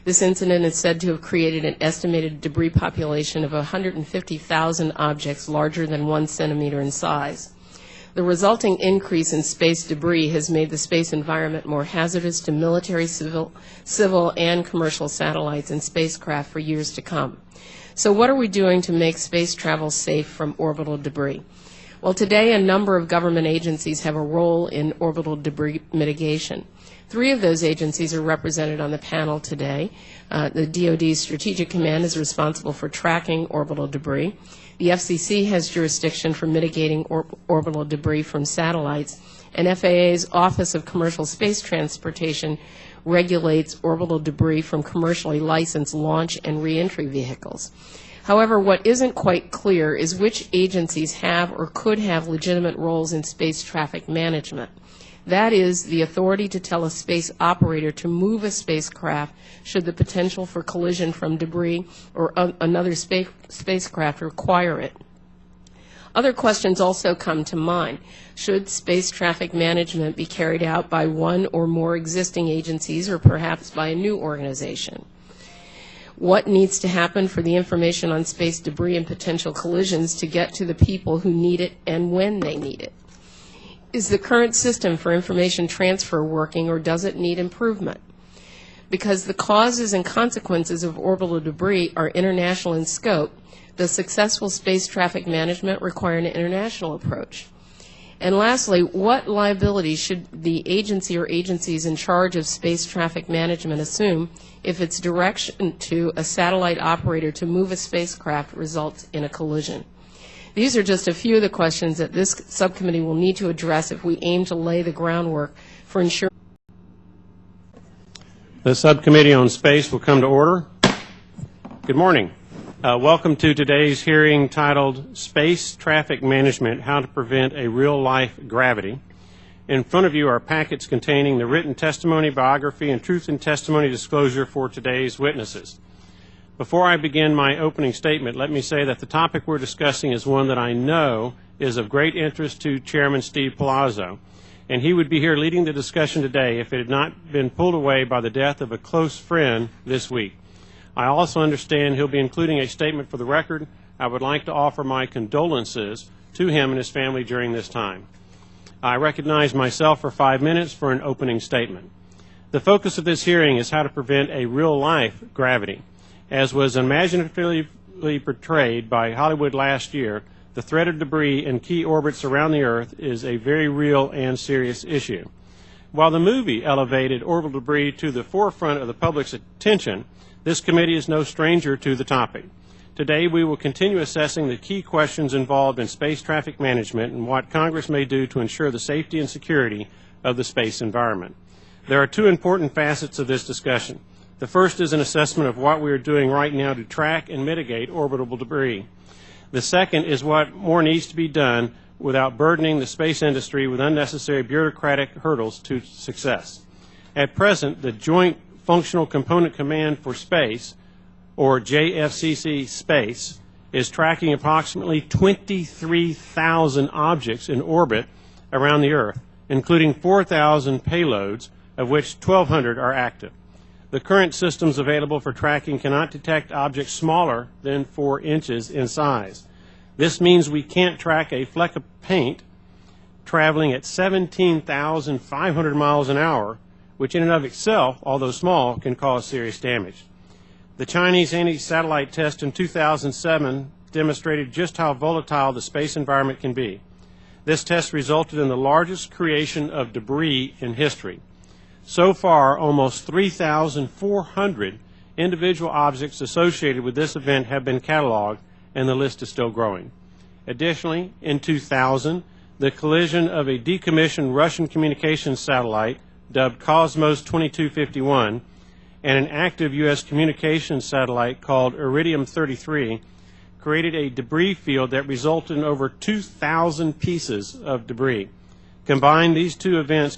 This incident is said to have created an estimated debris population of 150,000 objects larger than 1 centimeter in size. The resulting increase in space debris has made the space environment more hazardous to military, civil, and commercial satellites and spacecraft for years to come. So what are we doing to make space travel safe from orbital debris? Well, today a number of government agencies have a role in orbital debris mitigation. 3 of those agencies are represented on the panel today. The DoD Strategic Command is responsible for tracking orbital debris. The FCC has jurisdiction for mitigating orbital debris from satellites, and FAA's Office of Commercial Space Transportation regulates orbital debris from commercially licensed launch and reentry vehicles. However, what isn't quite clear is which agencies have or could have legitimate roles in space traffic management. That is, the authority to tell a space operator to move a spacecraft should the potential for collision from debris or another spacecraft require it. Other questions also come to mind. Should space traffic management be carried out by one or more existing agencies or perhaps by a new organization? What needs to happen for the information on space debris and potential collisions to get to the people who need it and when they need it? Is the current system for information transfer working, or does it need improvement? Because the causes and consequences of orbital debris are international in scope, does successful space traffic management require an international approach? And lastly, what liability should the agency or agencies in charge of space traffic management assume if its direction to a satellite operator to move a spacecraft results in a collision? These are just a few of the questions that this subcommittee will need to address if we aim to lay the groundwork for ensuring. The Subcommittee on Space will come to order. Good morning. Welcome to today's hearing titled Space Traffic Management, How to Prevent a Real-Life Gravity. In front of you are packets containing the written testimony, biography, and truth in testimony disclosure for today's witnesses. Before I begin my opening statement, let me say that the topic we're discussing is one that I know is of great interest to Chairman Steve Palazzo, and he would be here leading the discussion today if it had not been pulled away by the death of a close friend this week. I also understand he'll be including a statement for the record. I would like to offer my condolences to him and his family during this time. I recognize myself for 5 minutes for an opening statement. The focus of this hearing is how to prevent a real-life gravity. As was imaginatively portrayed by Hollywood last year, the threat of debris in key orbits around the Earth is a very real and serious issue. While the movie elevated orbital debris to the forefront of the public's attention, this committee is no stranger to the topic. Today, we will continue assessing the key questions involved in space traffic management and what Congress may do to ensure the safety and security of the space environment. There are 2 important facets of this discussion. The first is an assessment of what we are doing right now to track and mitigate orbital debris. The second is what more needs to be done without burdening the space industry with unnecessary bureaucratic hurdles to success. At present, the Joint Functional Component Command for Space, or JFCC Space, is tracking approximately 23,000 objects in orbit around the Earth, including 4,000 payloads, of which 1,200 are active. The current systems available for tracking cannot detect objects smaller than 4 inches in size. This means we can't track a fleck of paint traveling at 17,500 miles an hour, which in and of itself, although small, can cause serious damage. The Chinese anti-satellite test in 2007 demonstrated just how volatile the space environment can be. This test resulted in the largest creation of debris in history. So far, almost 3,400 individual objects associated with this event have been cataloged, and the list is still growing. Additionally, in 2000, the collision of a decommissioned Russian communications satellite, dubbed Cosmos 2251, and an active U.S. communications satellite called Iridium-33 created a debris field that resulted in over 2,000 pieces of debris. Combined, these two events